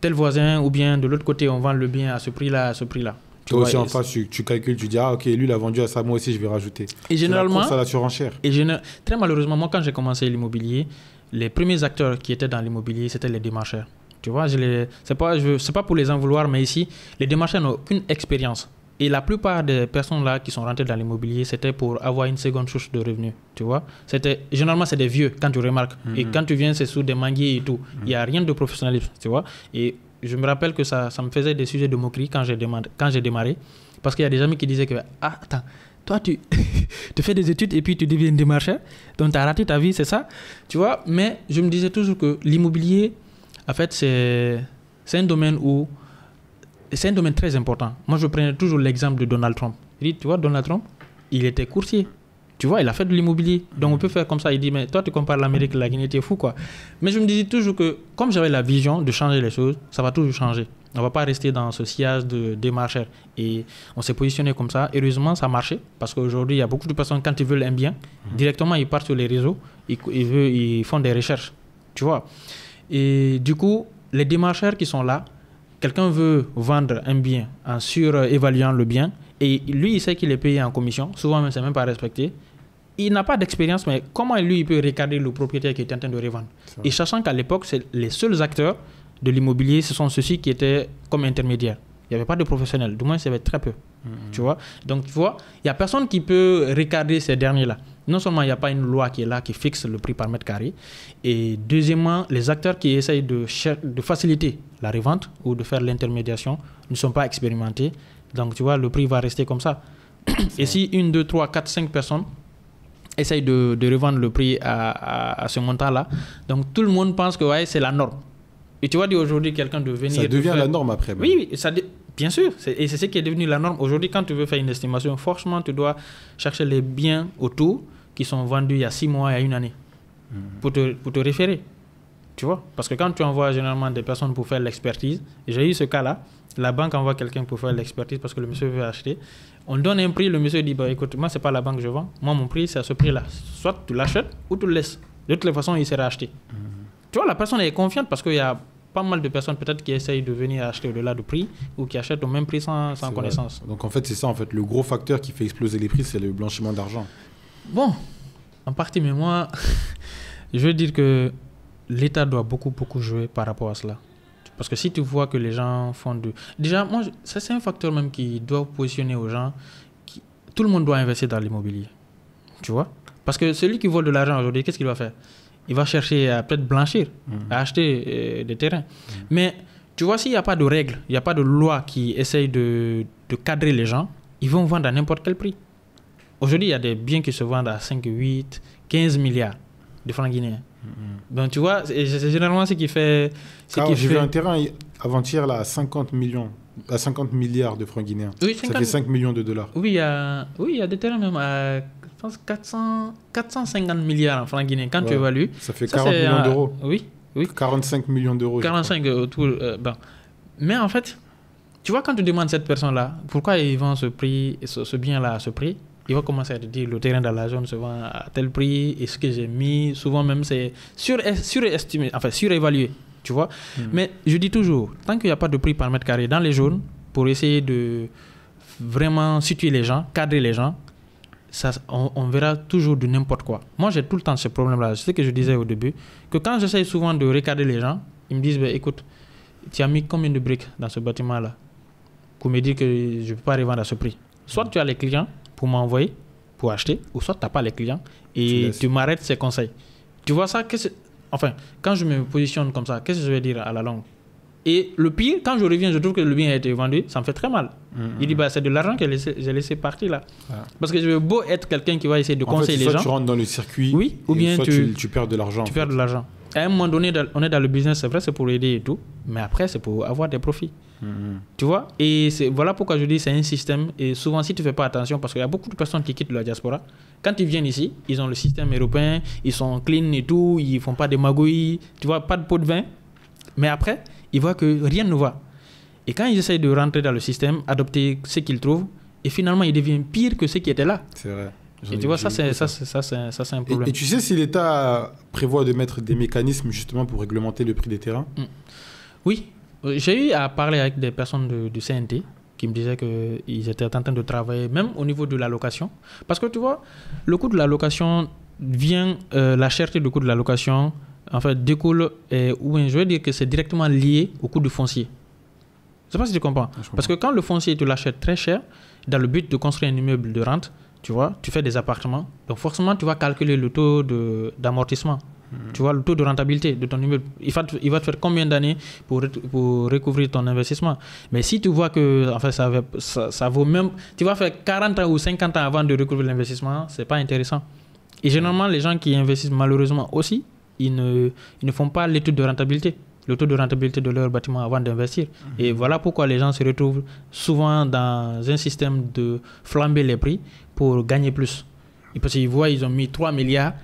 tel voisin, ou bien de l'autre côté, on vend le bien à ce prix-là, à ce prix-là. Toi aussi en face, tu calcules, tu dis ah ok, lui il a vendu à ça, moi aussi je vais rajouter. Et généralement, c'est la course à la surenchère. Très malheureusement, moi quand j'ai commencé l'immobilier, les premiers acteurs qui étaient dans l'immobilier, c'était les démarcheurs. Tu vois, c'est pas pour les en vouloir, mais ici, les démarcheurs n'ont aucune expérience. Et la plupart des personnes là qui sont rentrées dans l'immobilier, c'était pour avoir une seconde source de revenus. Tu vois, généralement c'est des vieux quand tu remarques. Et quand tu viens, c'est sous des manguiers et tout. Il n'y a rien de professionnalisme, tu vois. Et je me rappelle que ça me faisait des sujets de moquerie quand j'ai démarré. Parce qu'il y a des amis qui disaient que, ah, attends, toi, tu fais des études et puis tu deviens démarcheur. Donc, tu as raté ta vie, c'est ça? Tu vois? Mais je me disais toujours que l'immobilier, en fait, c'est un domaine très important. Moi, je prenais toujours l'exemple de Donald Trump. Il dit, tu vois, Donald Trump, il était courtier. Tu vois, il a fait de l'immobilier. Donc, on peut faire comme ça. Il dit, mais toi, tu compares l'Amérique et la Guinée, tu es fou, quoi. Mais je me disais toujours que, comme j'avais la vision de changer les choses, ça va toujours changer. On ne va pas rester dans ce sillage de démarcheurs. Et on s'est positionné comme ça. Heureusement, ça a marché. Parce qu'aujourd'hui, il y a beaucoup de personnes, quand ils veulent un bien, directement, ils partent sur les réseaux, ils font des recherches. Tu vois. Et du coup, les démarcheurs qui sont là, quelqu'un veut vendre un bien en surévaluant le bien, et lui, il sait qu'il est payé en commission. Souvent, même, ce n'est même pas respecté. Il n'a pas d'expérience, mais comment lui, il peut regarder le propriétaire qui est en train de revendre? Et sachant qu'à l'époque, les seuls acteurs de l'immobilier, ce sont ceux-ci qui étaient comme intermédiaires. Il n'y avait pas de professionnels, du moins, il y avait très peu. Tu vois? Donc, tu vois, il n'y a personne qui peut regarder ces derniers-là. Non seulement il n'y a pas une loi qui est là, qui fixe le prix par mètre carré, et deuxièmement, les acteurs qui essayent de faciliter la revente ou de faire l'intermédiation ne sont pas expérimentés. Donc, tu vois, le prix va rester comme ça. Et si 1, 2, 3, 4, 5 personnes essayent de revendre le prix à ce montant-là, donc tout le monde pense que ouais, c'est la norme. Et tu vois, aujourd'hui, quelqu'un de venir... Ça devient la norme après. Même. Oui, bien sûr. Et c'est ce qui est devenu la norme. Aujourd'hui, quand tu veux faire une estimation, forcément, tu dois chercher les biens autour qui sont vendus il y a 6 mois, il y a 1 année, pour te référer. Tu vois? Parce que quand tu envoies généralement des personnes pour faire l'expertise, j'ai eu ce cas-là, la banque envoie quelqu'un pour faire l'expertise parce que le monsieur veut acheter. On donne un prix, le monsieur dit, bah, écoute, moi, ce n'est pas la banque que je vends. Moi, mon prix, c'est à ce prix-là. Soit tu l'achètes ou tu le laisses. De toutes les façons, il sera acheté. Tu vois, la personne est confiante parce qu'il y a pas mal de personnes peut-être qui essayent de venir acheter au-delà du prix ou qui achètent au même prix sans connaissance. Vrai. Donc en fait, c'est ça, en fait, le gros facteur qui fait exploser les prix, c'est le blanchiment d'argent. Bon, en partie, mais moi, je veux dire que l'État doit beaucoup jouer par rapport à cela. Parce que si tu vois que les gens font de... Déjà, moi, ça c'est un facteur même qui doit positionner aux gens. Tout le monde doit investir dans l'immobilier. Tu vois? Parce que celui qui vole de l'argent aujourd'hui, qu'est-ce qu'il va faire? Il va chercher à peut-être blanchir, à acheter des terrains. Mais tu vois, s'il n'y a pas de règles, il n'y a pas de loi qui essaye de cadrer les gens, ils vont vendre à n'importe quel prix. Aujourd'hui, il y a des biens qui se vendent à 5, 8, 15 milliards de francs guinéens. Donc tu vois, c'est généralement ce qui fait... J'ai vu un terrain avant-hier là, à 50 milliards de francs guinéens. Oui, ça fait 5 millions de dollars. Oui, il y a des terrains même à... Je pense 450 milliards en francs guinéens. Quand tu évalues... Ça fait 40 millions d'euros. Oui. 45 millions d'euros. 45 autour. Bon. Mais en fait, tu vois, quand tu demandes à cette personne-là, pourquoi ils vendent ce bien-là à ce prix, il va commencer à te dire le terrain dans la zone se vend à tel prix et ce que j'ai mis, souvent même c'est surestimé, enfin surévalué. Tu vois. Mais je dis toujours, tant qu'il n'y a pas de prix par mètre carré dans les zones, pour essayer de vraiment situer les gens, cadrer les gens, on verra toujours de n'importe quoi. Moi, j'ai tout le temps ce problème-là. C'est ce que je disais au début, que quand j'essaye souvent de recadrer les gens, ils me disent, écoute, tu as mis combien de briques dans ce bâtiment-là pour me dire que je ne peux pas revendre à ce prix. Soit tu as les clients pour m'envoyer, pour acheter, ou soit tu n'as pas les clients et tu m'arrêtes ces conseils. Tu vois ça? Enfin, quand je me positionne comme ça, qu'est-ce que je vais dire à la longue? Et le pire, quand je reviens, je trouve que le bien a été vendu, ça me fait très mal. Il dit, c'est de l'argent que j'ai laissé partir là. Parce que je veux beau être quelqu'un qui va essayer de conseiller les gens. Soit tu rentres dans le circuit, oui, ou bien soit tu perds de l'argent. Tu perds de l'argent. À un moment donné, on est dans le business, c'est vrai, c'est pour aider et tout, mais après, c'est pour avoir des profits. Tu vois? Et voilà pourquoi je dis c'est un système. Et souvent, si tu ne fais pas attention, parce qu'il y a beaucoup de personnes qui quittent la diaspora, quand ils viennent ici, ils ont le système européen, ils sont clean et tout, ils ne font pas de magouilles, tu vois, pas de pot de vin. Mais après, ils voient que rien ne va. Et quand ils essayent de rentrer dans le système, adopter ce qu'ils trouvent, et finalement, ils deviennent pires que ceux qui étaient là. C'est vrai. Et tu vois, ça c'est un problème. Et tu sais si l'État prévoit de mettre des mécanismes justement pour réglementer le prix des terrains? Oui. J'ai eu à parler avec des personnes du CNT qui me disaient qu'ils étaient en train de travailler, même au niveau de la location. Parce que tu vois, le coût de la location vient, la cherté du coût de la location, en fait, découle, ou je veux dire que c'est directement lié au coût du foncier. Je ne sais pas si tu comprends. Parce que quand le foncier, tu l'achètes très cher, dans le but de construire un immeuble de rente, tu vois, tu fais des appartements, donc forcément, tu vas calculer le taux d'amortissement. Tu vois, le taux de rentabilité de ton immeuble. Il va te faire combien d'années pour recouvrir ton investissement. Mais si tu vois que en fait, ça vaut même... Tu vas faire 40 ans ou 50 ans avant de recouvrir l'investissement, ce n'est pas intéressant. Et généralement, les gens qui investissent malheureusement aussi, ils ne font pas l'étude de rentabilité, le taux de rentabilité de leur bâtiment avant d'investir. Et voilà pourquoi les gens se retrouvent souvent dans un système de flamber les prix pour gagner plus. Et parce qu'ils voient, ils ont mis 3 milliards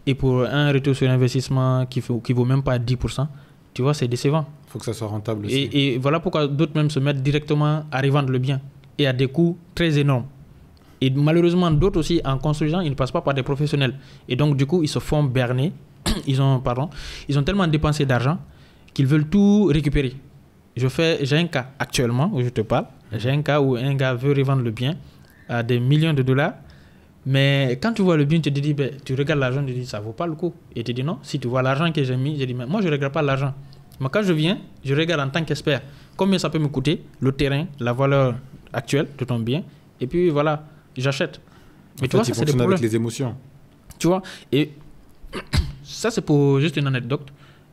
et pour un retour sur investissement qui vaut même pas 10%, tu vois, c'est décevant. Il faut que ça soit rentable aussi. Et voilà pourquoi d'autres même se mettent directement à revendre le bien et à des coûts très énormes. Et malheureusement, d'autres aussi, en construisant, ils ne passent pas par des professionnels. Et donc, du coup, ils se font berner. Ils ont tellement dépensé d'argent qu'ils veulent tout récupérer. J'ai un cas actuellement où je te parle. J'ai un cas où un gars veut revendre le bien à des millions de dollars. Mais quand tu vois le bien, tu te dis, tu regardes l'argent, tu te dis, ça ne vaut pas le coup. Et tu dis non, si tu vois l'argent que j'ai mis, je dis, mais moi, je ne regarde pas l'argent. Mais quand je viens, je regarde en tant qu'expert combien ça peut me coûter, le terrain, la valeur actuelle de ton bien. Et puis voilà, j'achète. Mais tu vois, ça, c'est des problèmes. Avec les émotions. Tu vois, et ça, c'est pour juste une anecdote.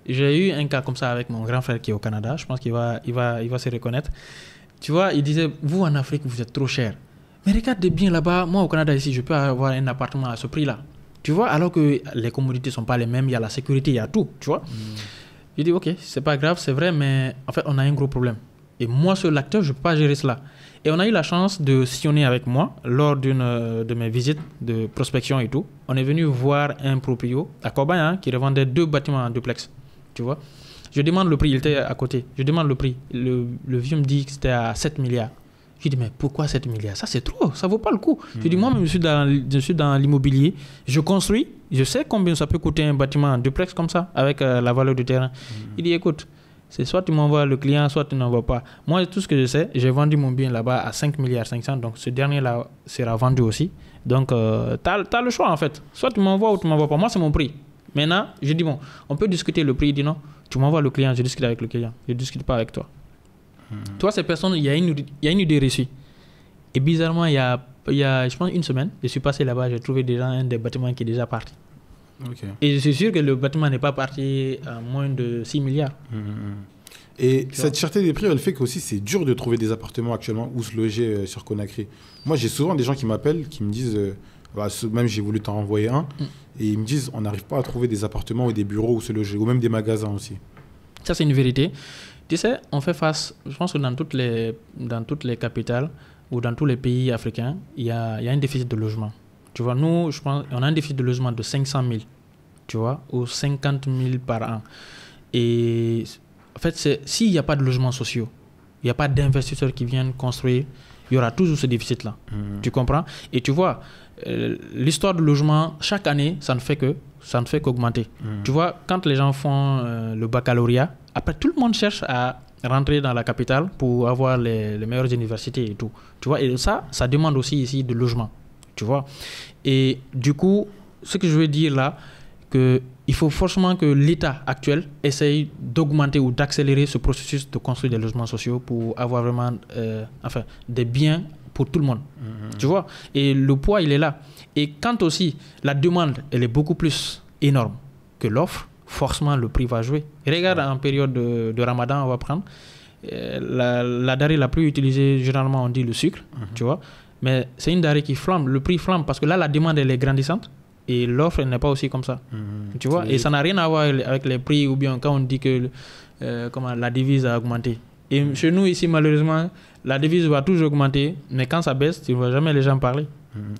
J'ai eu un cas comme ça avec mon grand frère qui est au Canada. Je pense qu'il va se reconnaître. Tu vois, il disait, vous en Afrique, vous êtes trop cher. Mais regarde bien là-bas, moi au Canada ici, je peux avoir un appartement à ce prix-là. Tu vois, alors que les commodités ne sont pas les mêmes, il y a la sécurité, il y a tout, tu vois. Je dis, ok, c'est pas grave, c'est vrai, mais en fait, on a un gros problème. Et moi, seul l'acteur, je ne peux pas gérer cela. Et on a eu la chance de sillonner avec moi lors d'une de mes visites de prospection et tout. On est venu voir un proprio à Corbeil qui revendait 2 bâtiments en duplex, tu vois. Je demande le prix, il était à côté. Je demande le prix. Le vieux me dit que c'était à 7 milliards. Je dis, mais pourquoi 7 milliards? Ça, c'est trop, ça ne vaut pas le coup. Je dis, moi-même, je suis dans l'immobilier. Je construis, je sais combien ça peut coûter un bâtiment en duplex comme ça, avec la valeur du terrain. Il dit, écoute, c'est soit tu m'envoies le client, soit tu n'envoies pas. Moi, tout ce que je sais, j'ai vendu mon bien là-bas à 5 milliards 500, donc ce dernier-là sera vendu aussi. Donc, tu as le choix, en fait. Soit tu m'envoies ou tu ne m'envoies pas. Moi, c'est mon prix. Maintenant, je dis, bon, on peut discuter le prix. Il dit, non, tu m'envoies le client, je discute avec le client. Je ne discute pas avec toi. Toi, ces personnes, il y a une idée reçue. Et bizarrement, il y a, je pense, une semaine, je suis passé là-bas, j'ai trouvé déjà un des bâtiments qui est déjà parti. Okay. Et je suis sûr que le bâtiment n'est pas parti à moins de 6 milliards. Et cette cherté des prix, elle fait qu'aussi c'est dur de trouver des appartements actuellement où se loger sur Conakry. Moi, j'ai souvent des gens qui m'appellent, qui me disent, même j'ai voulu t'en renvoyer un, et ils me disent, on n'arrive pas à trouver des appartements ou des bureaux où se loger, ou même des magasins aussi. Ça, c'est une vérité. Tu sais, on fait face, je pense que dans toutes les capitales ou dans tous les pays africains, il y a un déficit de logement. Tu vois, nous, je pense, on a un déficit de logement de 500 000, tu vois, ou 50 000 par an. Et en fait, s'il n'y a pas de logements sociaux, il n'y a pas d'investisseurs qui viennent construire, il y aura toujours ce déficit-là. Tu comprends? Et tu vois, l'histoire du logement, chaque année, ça ne fait qu'augmenter. Tu vois, quand les gens font le baccalauréat, après, tout le monde cherche à rentrer dans la capitale pour avoir les meilleures universités et tout. Tu vois, et ça demande aussi ici de logement. Tu vois. Et du coup, ce que je veux dire là, qu'il faut forcément que l'État actuel essaye d'augmenter ou d'accélérer ce processus de construire des logements sociaux pour avoir vraiment des biens pour tout le monde. Tu vois. Et le poids, il est là. Et quand aussi la demande, elle est beaucoup plus énorme que l'offre, forcément le prix va jouer. Et regarde, en période de Ramadan, on va prendre la denrée la plus utilisée, généralement on dit le sucre, tu vois, mais c'est une denrée qui flambe, le prix flambe parce que là la demande elle est grandissante et l'offre elle n'est pas aussi comme ça, tu vois, et ça n'a rien à voir avec les prix ou bien quand on dit que comment la devise a augmenté. Et chez nous ici malheureusement la devise va toujours augmenter, mais quand ça baisse tu ne vois jamais les gens parler.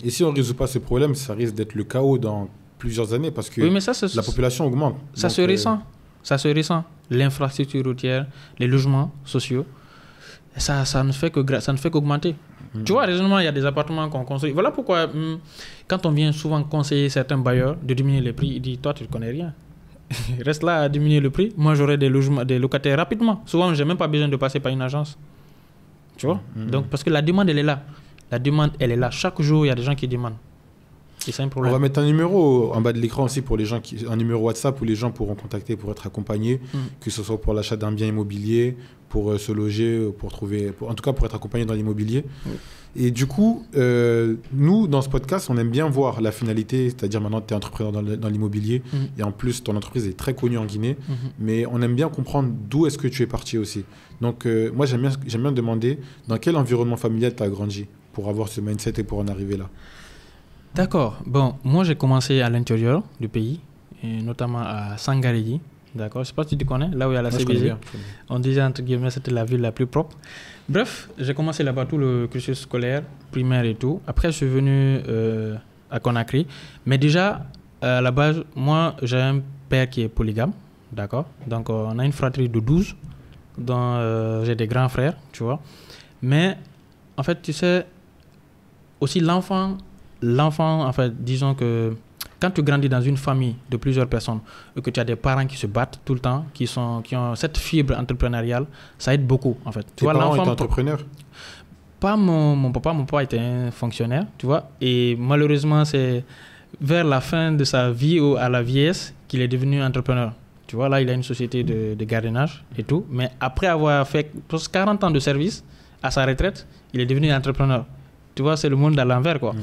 Et si on ne résout pas ce problème, ça risque d'être le chaos dans plusieurs années parce que oui, mais la population augmente. Ça se ressent. Ça se ressent. L'infrastructure routière, les logements sociaux, ça ne fait qu'augmenter. Tu vois, raisonnement, il y a des appartements qu'on construit. Voilà pourquoi, quand on vient souvent conseiller certains bailleurs de diminuer les prix, ils disent, toi, tu ne connais rien. Reste là à diminuer le prix. Moi, j'aurai des locataires rapidement. Souvent, je n'ai même pas besoin de passer par une agence. Tu vois? Donc, parce que la demande, elle est là. La demande, elle est là. Chaque jour, il y a des gens qui demandent. C'est un problème. On va mettre un numéro en bas de l'écran aussi pour les gens un numéro WhatsApp où les gens pourront contacter pour être accompagnés, que ce soit pour l'achat d'un bien immobilier, pour se loger, en tout cas pour être accompagné dans l'immobilier. Et du coup, nous, dans ce podcast, on aime bien voir la finalité, c'est-à-dire maintenant tu es entrepreneur dans l'immobilier et en plus ton entreprise est très connue en Guinée, mais on aime bien comprendre d'où est-ce que tu es parti aussi. Donc moi, j'aime bien demander dans quel environnement familial tu as grandi pour avoir ce mindset et pour en arriver là. D'accord. Bon, moi, j'ai commencé à l'intérieur du pays, et notamment à Sangarégui. D'accord. Je ne sais pas si tu connais, là où il y a la CBG. On disait, entre guillemets, c'était la ville la plus propre. Bref, j'ai commencé là-bas tout le cursus scolaire, primaire et tout. Après, je suis venu à Conakry. Mais déjà, à la base, moi, j'ai un père qui est polygame. D'accord. Donc, on a une fratrie de 12, dont j'ai des grands frères, tu vois. Mais, en fait, tu sais, aussi l'enfant, en fait, disons que quand tu grandis dans une famille de plusieurs personnes et que tu as des parents qui se battent tout le temps, qui ont cette fibre entrepreneuriale, ça aide beaucoup, en fait. Tes parents étaient entrepreneurs? Pas mon papa était un fonctionnaire, tu vois. Et malheureusement, c'est vers la fin de sa vie ou à la vieillesse qu'il est devenu entrepreneur. Tu vois, là, il a une société de gardiennage et tout. Mais après avoir fait 40 ans de service, à sa retraite, il est devenu entrepreneur. Tu vois, c'est le monde à l'envers, quoi.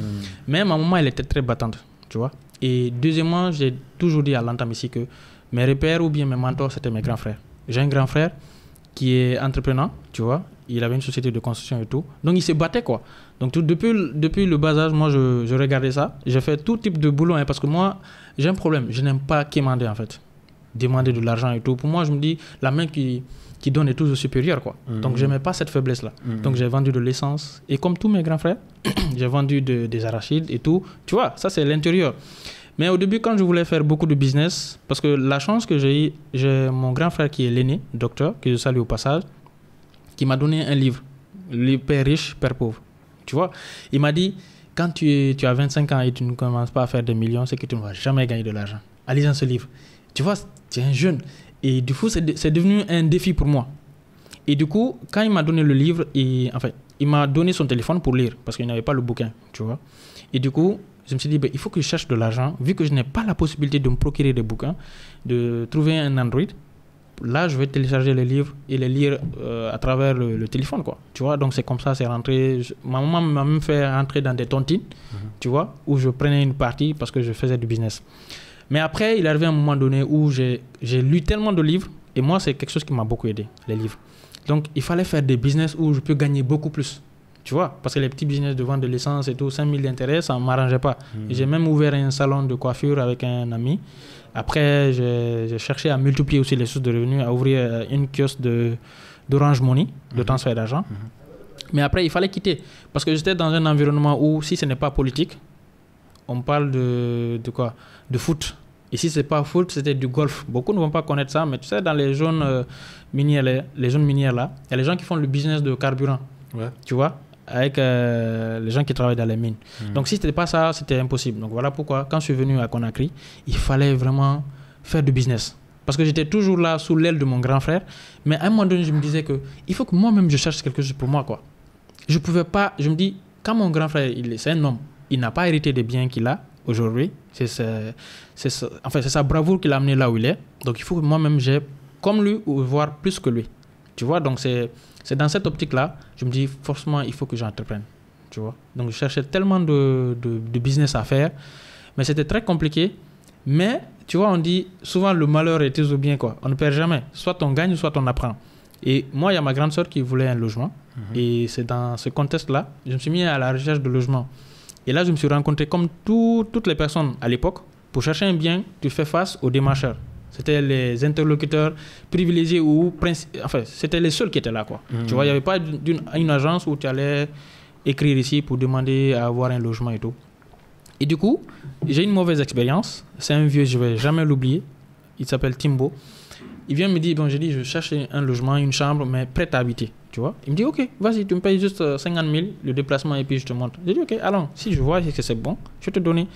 Mais ma maman, elle était très battante, tu vois. Et deuxièmement, j'ai toujours dit à l'entame ici que mes repères ou bien mes mentors, c'était mes grands frères. J'ai un grand frère qui est entrepreneur, tu vois. Il avait une société de construction et tout. Donc, il se battait, quoi. Donc, depuis le bas âge, moi, je regardais ça. J'ai fait tout type de boulot, hein, parce que moi, j'ai un problème. Je n'aime pas quémander, en fait. Demander de l'argent et tout. Pour moi, je me dis, la main qui donne est toujours supérieure, quoi. Donc, je n'aimais pas cette faiblesse-là. Donc, j'ai vendu de l'essence. Et comme tous mes grands frères, j'ai vendu des arachides et tout. Tu vois, ça, c'est l'intérieur. Mais au début, quand je voulais faire beaucoup de business, parce que la chance que j'ai eue, j'ai mon grand frère qui est l'aîné, docteur, que je salue au passage, qui m'a donné un livre, le Père riche, Père pauvre. Tu vois, il m'a dit, quand tu as 25 ans et tu ne commences pas à faire des millions, c'est que tu ne vas jamais gagner de l'argent. En lisant ce livre. Tu vois, tu es un jeune. Et du coup, c'est devenu un défi pour moi. Et du coup, quand il m'a donné le livre, il m'a donné son téléphone pour lire, parce qu'il n'avait pas le bouquin, tu vois. Et du coup, je me suis dit, il faut que je cherche de l'argent, vu que je n'ai pas la possibilité de me procurer des bouquins, de trouver un Android. Là, je vais télécharger les livres et les lire à travers le téléphone, quoi. Tu vois, donc c'est comme ça, c'est rentré. Ma maman m'a même fait rentrer dans des tontines, tu vois, où je prenais une partie parce que je faisais du business. Mais après, il est arrivé un moment donné où j'ai lu tellement de livres, et moi, c'est quelque chose qui m'a beaucoup aidé, les livres. Donc, il fallait faire des business où je peux gagner beaucoup plus. Tu vois, parce que les petits business de vente de l'essence et tout, 5 000 d'intérêt, ça ne m'arrangeait pas. J'ai même ouvert un salon de coiffure avec un ami. Après, j'ai cherché à multiplier aussi les sources de revenus, à ouvrir une kiosque d'Orange Money, de transfert d'argent. Mais après, il fallait quitter. Parce que j'étais dans un environnement où, si ce n'est pas politique, on parle de quoi? De foot. Et si ce n'est pas foot, c'était du golf. Beaucoup ne vont pas connaître ça, mais tu sais, dans les zones minières, les zones minières là, il y a les gens qui font le business de carburant. Ouais. Tu vois, avec les gens qui travaillent dans les mines. Donc, si ce n'était pas ça, c'était impossible. Donc, voilà pourquoi, quand je suis venu à Conakry, il fallait vraiment faire du business. Parce que j'étais toujours là, sous l'aile de mon grand frère. Mais à un moment donné, je me disais qu'il faut que moi-même, je cherche quelque chose pour moi, quoi. Je ne pouvais pas... Je me dis, quand mon grand frère, c'est un homme, il n'a pas hérité des biens qu'il a aujourd'hui. C'est sa bravoure qui l'a amené là où il est. Donc, il faut que moi-même, j'ai, comme lui, ou voire plus que lui. Tu vois, donc c'est dans cette optique-là, je me dis, forcément, il faut que j'entreprenne. Tu vois, donc je cherchais tellement de business à faire, mais c'était très compliqué. Mais, tu vois, on dit souvent le malheur est toujours bien, quoi. On ne perd jamais. Soit on gagne, soit on apprend. Et moi, il y a ma grande sœur qui voulait un logement. Et c'est dans ce contexte-là, je me suis mis à la recherche de logement. Et là, je me suis rencontré, comme toutes les personnes à l'époque, pour chercher un bien, tu fais face aux démarcheurs. C'était les interlocuteurs privilégiés ou... Enfin, c'était les seuls qui étaient là, quoi. Tu vois, il n'y avait pas une agence où tu allais écrire ici pour demander à avoir un logement et tout. Et du coup, j'ai une mauvaise expérience. C'est un vieux, je ne vais jamais l'oublier. Il s'appelle Timbo. Il vient me dire, bon, j'ai dit, je cherche un logement, une chambre, mais prête à habiter. Tu vois? Il me dit, ok, vas-y, tu me payes juste 50 000, le déplacement, et puis je te montre. J'ai dit, ok, allons, si je vois que c'est bon, je vais te donner.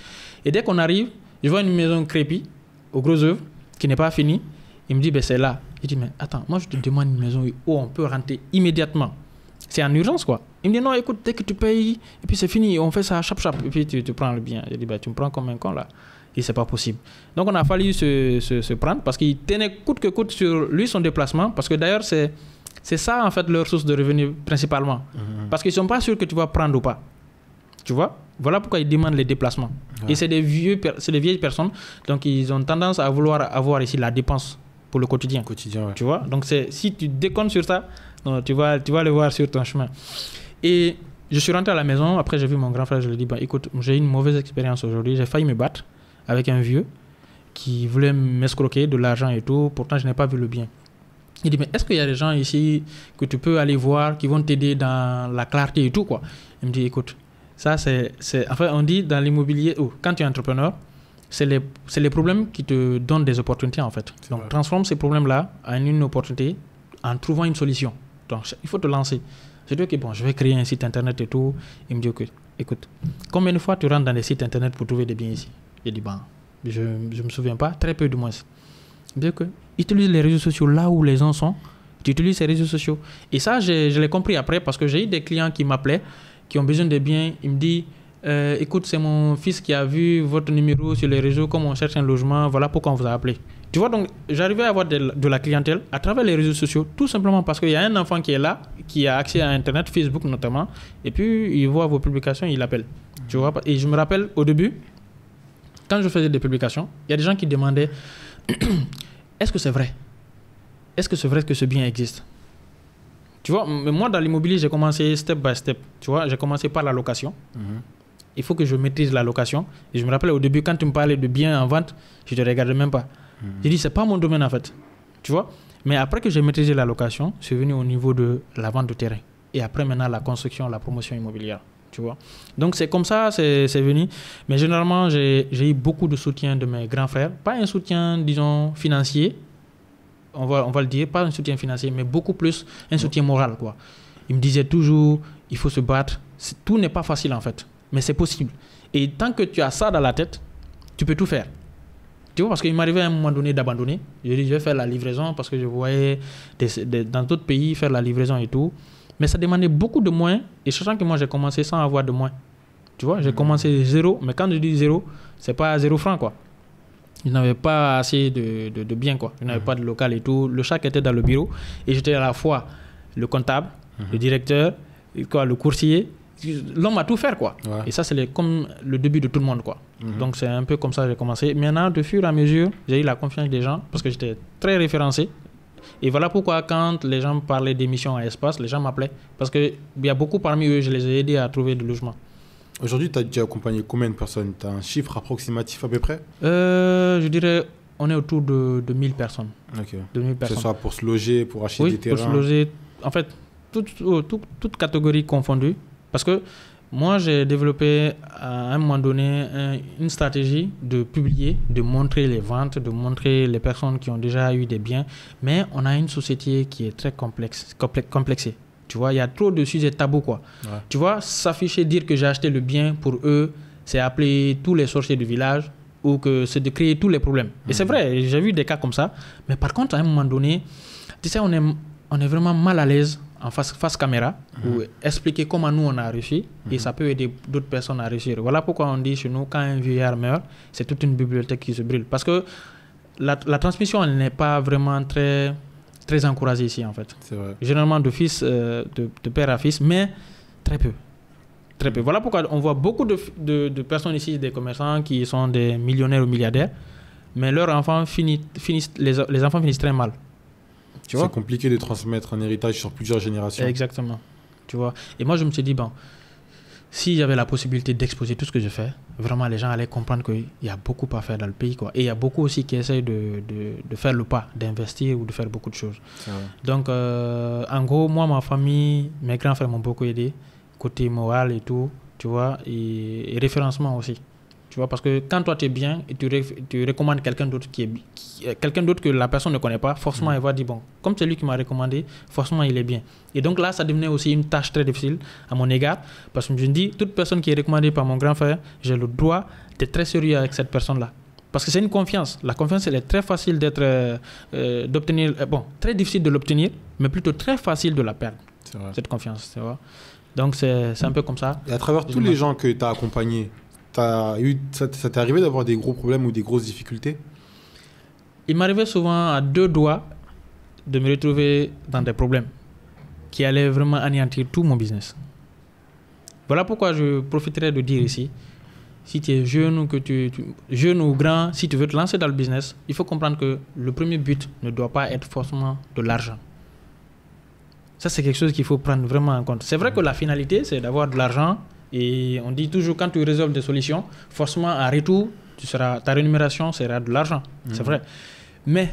Et dès qu'on arrive, je vois une maison crépie, au gros œuvre, qui n'est pas finie. Il me dit, ben c'est là. Je dis, mais attends, moi je te demande une maison où on peut rentrer immédiatement. C'est en urgence, quoi. Il me dit, non, écoute, dès que tu payes, et puis c'est fini, on fait ça chap, et puis tu prends le bien. Je dis, ben tu me prends comme un con, là. Et c'est pas possible. Donc on a fallu se prendre, parce qu'il tenait coûte que coûte sur lui son déplacement, parce que d'ailleurs, c'est ça, en fait, leur source de revenus, principalement. Parce qu'ils sont pas sûrs que tu vas prendre ou pas. Tu vois? Voilà pourquoi ils demandent les déplacements. Ouais. Et c'est des vieilles personnes, donc ils ont tendance à vouloir avoir ici la dépense pour le quotidien. Ouais. Tu vois? Donc si tu déconnes sur ça, non, tu vas le voir sur ton chemin. Et je suis rentré à la maison, après j'ai vu mon grand frère, je lui ai dit, bah, écoute, j'ai une mauvaise expérience aujourd'hui, j'ai failli me battre avec un vieux qui voulait m'escroquer de l'argent et tout, pourtant je n'ai pas vu le bien. Il dit, mais est-ce qu'il y a des gens ici que tu peux aller voir, qui vont t'aider dans la clarté et tout, quoi? Il me dit, écoute, ça, enfin, on dit dans l'immobilier, quand tu es entrepreneur, c'est les problèmes qui te donnent des opportunités, en fait. Donc, vrai. Transforme ces problèmes-là en une opportunité en trouvant une solution. Donc, il faut te lancer. Je dis, ok, bon, je vais créer un site internet et tout. Il me dit, ok, écoute, combien de fois tu rentres dans des sites internet pour trouver des biens ici? J'ai dit, bon, je ne me souviens pas, très peu du moins. Il me dit, ok, utilise les réseaux sociaux là où les gens sont. Tu utilises ces réseaux sociaux. Et ça, je l'ai compris après parce que j'ai eu des clients qui m'appelaient, qui ont besoin de biens. Il me dit, écoute, c'est mon fils qui a vu votre numéro sur les réseaux, comme on cherche un logement, voilà pourquoi on vous a appelé. Tu vois, donc j'arrivais à avoir de la clientèle à travers les réseaux sociaux, tout simplement parce qu'il y a un enfant qui est là, qui a accès à Internet, Facebook notamment, et puis il voit vos publications, il appelle. Tu vois, et je me rappelle au début, quand je faisais des publications, il y a des gens qui demandaient, est-ce que c'est vrai? Est-ce que c'est vrai que ce bien existe? Tu vois, moi, dans l'immobilier, j'ai commencé step by step. Tu vois, j'ai commencé par la location. Il faut que je maîtrise la location. Et je me rappelle au début, quand tu me parlais de biens en vente, je ne te regardais même pas. J'ai dit, ce n'est pas mon domaine, en fait. Tu vois? Mais après que j'ai maîtrisé la location, je suis venu au niveau de la vente de terrain. Et après, maintenant, la construction, la promotion immobilière. Tu vois? Donc, c'est comme ça, c'est venu. Mais généralement, j'ai eu beaucoup de soutien de mes grands frères. Pas un soutien, disons, financier. On va le dire, pas un soutien financier, mais beaucoup plus un soutien moral, quoi. Il me disait toujours, il faut se battre. Tout n'est pas facile, en fait, mais c'est possible. Et tant que tu as ça dans la tête, tu peux tout faire. Tu vois, parce qu'il m'arrivait à un moment donné d'abandonner. Je dis, je vais faire la livraison parce que je voyais dans d'autres pays faire la livraison et tout. Mais ça demandait beaucoup de moins. Et sachant que moi, j'ai commencé sans avoir de moins. Tu vois, j'ai commencé zéro. Mais quand je dis zéro, c'est pas 0 franc, quoi. Je n'avais pas assez de biens, quoi. Je n'avais pas de local et tout. Le chat était dans le bureau. Et j'étais à la fois le comptable, le directeur, le courtier. L'homme a tout faire, quoi. Ouais. Et ça, c'est comme le début de tout le monde, quoi. Donc, c'est un peu comme ça que j'ai commencé. Maintenant, de fur et à mesure, j'ai eu la confiance des gens parce que j'étais très référencé. Et voilà pourquoi, quand les gens parlaient d'émissions à espace, les gens m'appelaient. Parce qu'il y a beaucoup parmi eux, je les ai aidés à trouver du logement. Aujourd'hui, tu as accompagné combien de personnes? Tu as un chiffre approximatif à peu près? Je dirais, on est autour de 1000 personnes. Ok. 2000 personnes. Que ce soit pour se loger, pour acheter des terrains? Oui, pour se loger. En fait, toute catégorie confondue. Parce que moi, j'ai développé à un moment donné une stratégie de publier, de montrer les ventes, de montrer les personnes qui ont déjà eu des biens. Mais on a une société qui est très complexée. Tu vois, il y a trop de sujets tabous, quoi. Ouais. Tu vois, s'afficher, dire que j'ai acheté le bien pour eux, c'est appeler tous les sorciers du village ou que c'est de créer tous les problèmes. Et c'est vrai, j'ai vu des cas comme ça. Mais par contre, à un moment donné, tu sais, on est vraiment mal à l'aise en face caméra pour expliquer comment nous, on a réussi. Et ça peut aider d'autres personnes à réussir. Voilà pourquoi on dit chez nous, quand un vieillard meurt, c'est toute une bibliothèque qui se brûle. Parce que la transmission, elle n'est pas vraiment très encouragé ici, en fait. C'est vrai. Généralement de fils, de père à fils, mais très peu. Très peu. Voilà pourquoi on voit beaucoup de personnes ici, des commerçants qui sont des millionnaires ou milliardaires, mais leurs enfants les enfants finissent très mal. C'est compliqué de transmettre un héritage sur plusieurs générations. Exactement. Tu vois. Et moi, je me suis dit, bon, s'il y avait la possibilité d'exposer tout ce que je fais, vraiment, les gens allaient comprendre qu'il y a beaucoup à faire dans le pays, quoi. Et il y a beaucoup aussi qui essayent de faire le pas, d'investir ou de faire beaucoup de choses. Donc, en gros, moi, ma famille, mes grands frères m'ont beaucoup aidé, côté moral et tout, tu vois, et référencement aussi. Tu vois, parce que quand toi, tu es bien et tu recommandes quelqu'un d'autre quelqu'un d'autre que la personne ne connaît pas, forcément, elle va dire, bon, comme c'est lui qui m'a recommandé, forcément, il est bien. Et donc là, ça devenait aussi une tâche très difficile à mon égard, parce que je me dis, toute personne qui est recommandée par mon grand frère, j'ai le droit d'être très sérieux avec cette personne-là. Parce que c'est une confiance. La confiance, elle est très facile d'obtenir, très difficile de l'obtenir, mais plutôt très facile de la perdre, cette confiance, tu vois. Donc, c'est un peu comme ça. Et à travers tous les gens que tu as accompagnés, ça t'est arrivé d'avoir des gros problèmes ou des grosses difficultés? Il m'arrivait souvent à 2 doigts de me retrouver dans des problèmes qui allaient vraiment anéantir tout mon business. Voilà pourquoi je profiterai de dire ici, si tu es jeune ou jeune ou grand, si tu veux te lancer dans le business, il faut comprendre que le premier but ne doit pas être forcément de l'argent. Ça, c'est quelque chose qu'il faut prendre vraiment en compte. C'est vrai que la finalité, c'est d'avoir de l'argent. Et on dit toujours, quand tu résolves des solutions, forcément, en retour, ta rémunération sera de l'argent. C'est vrai. Mais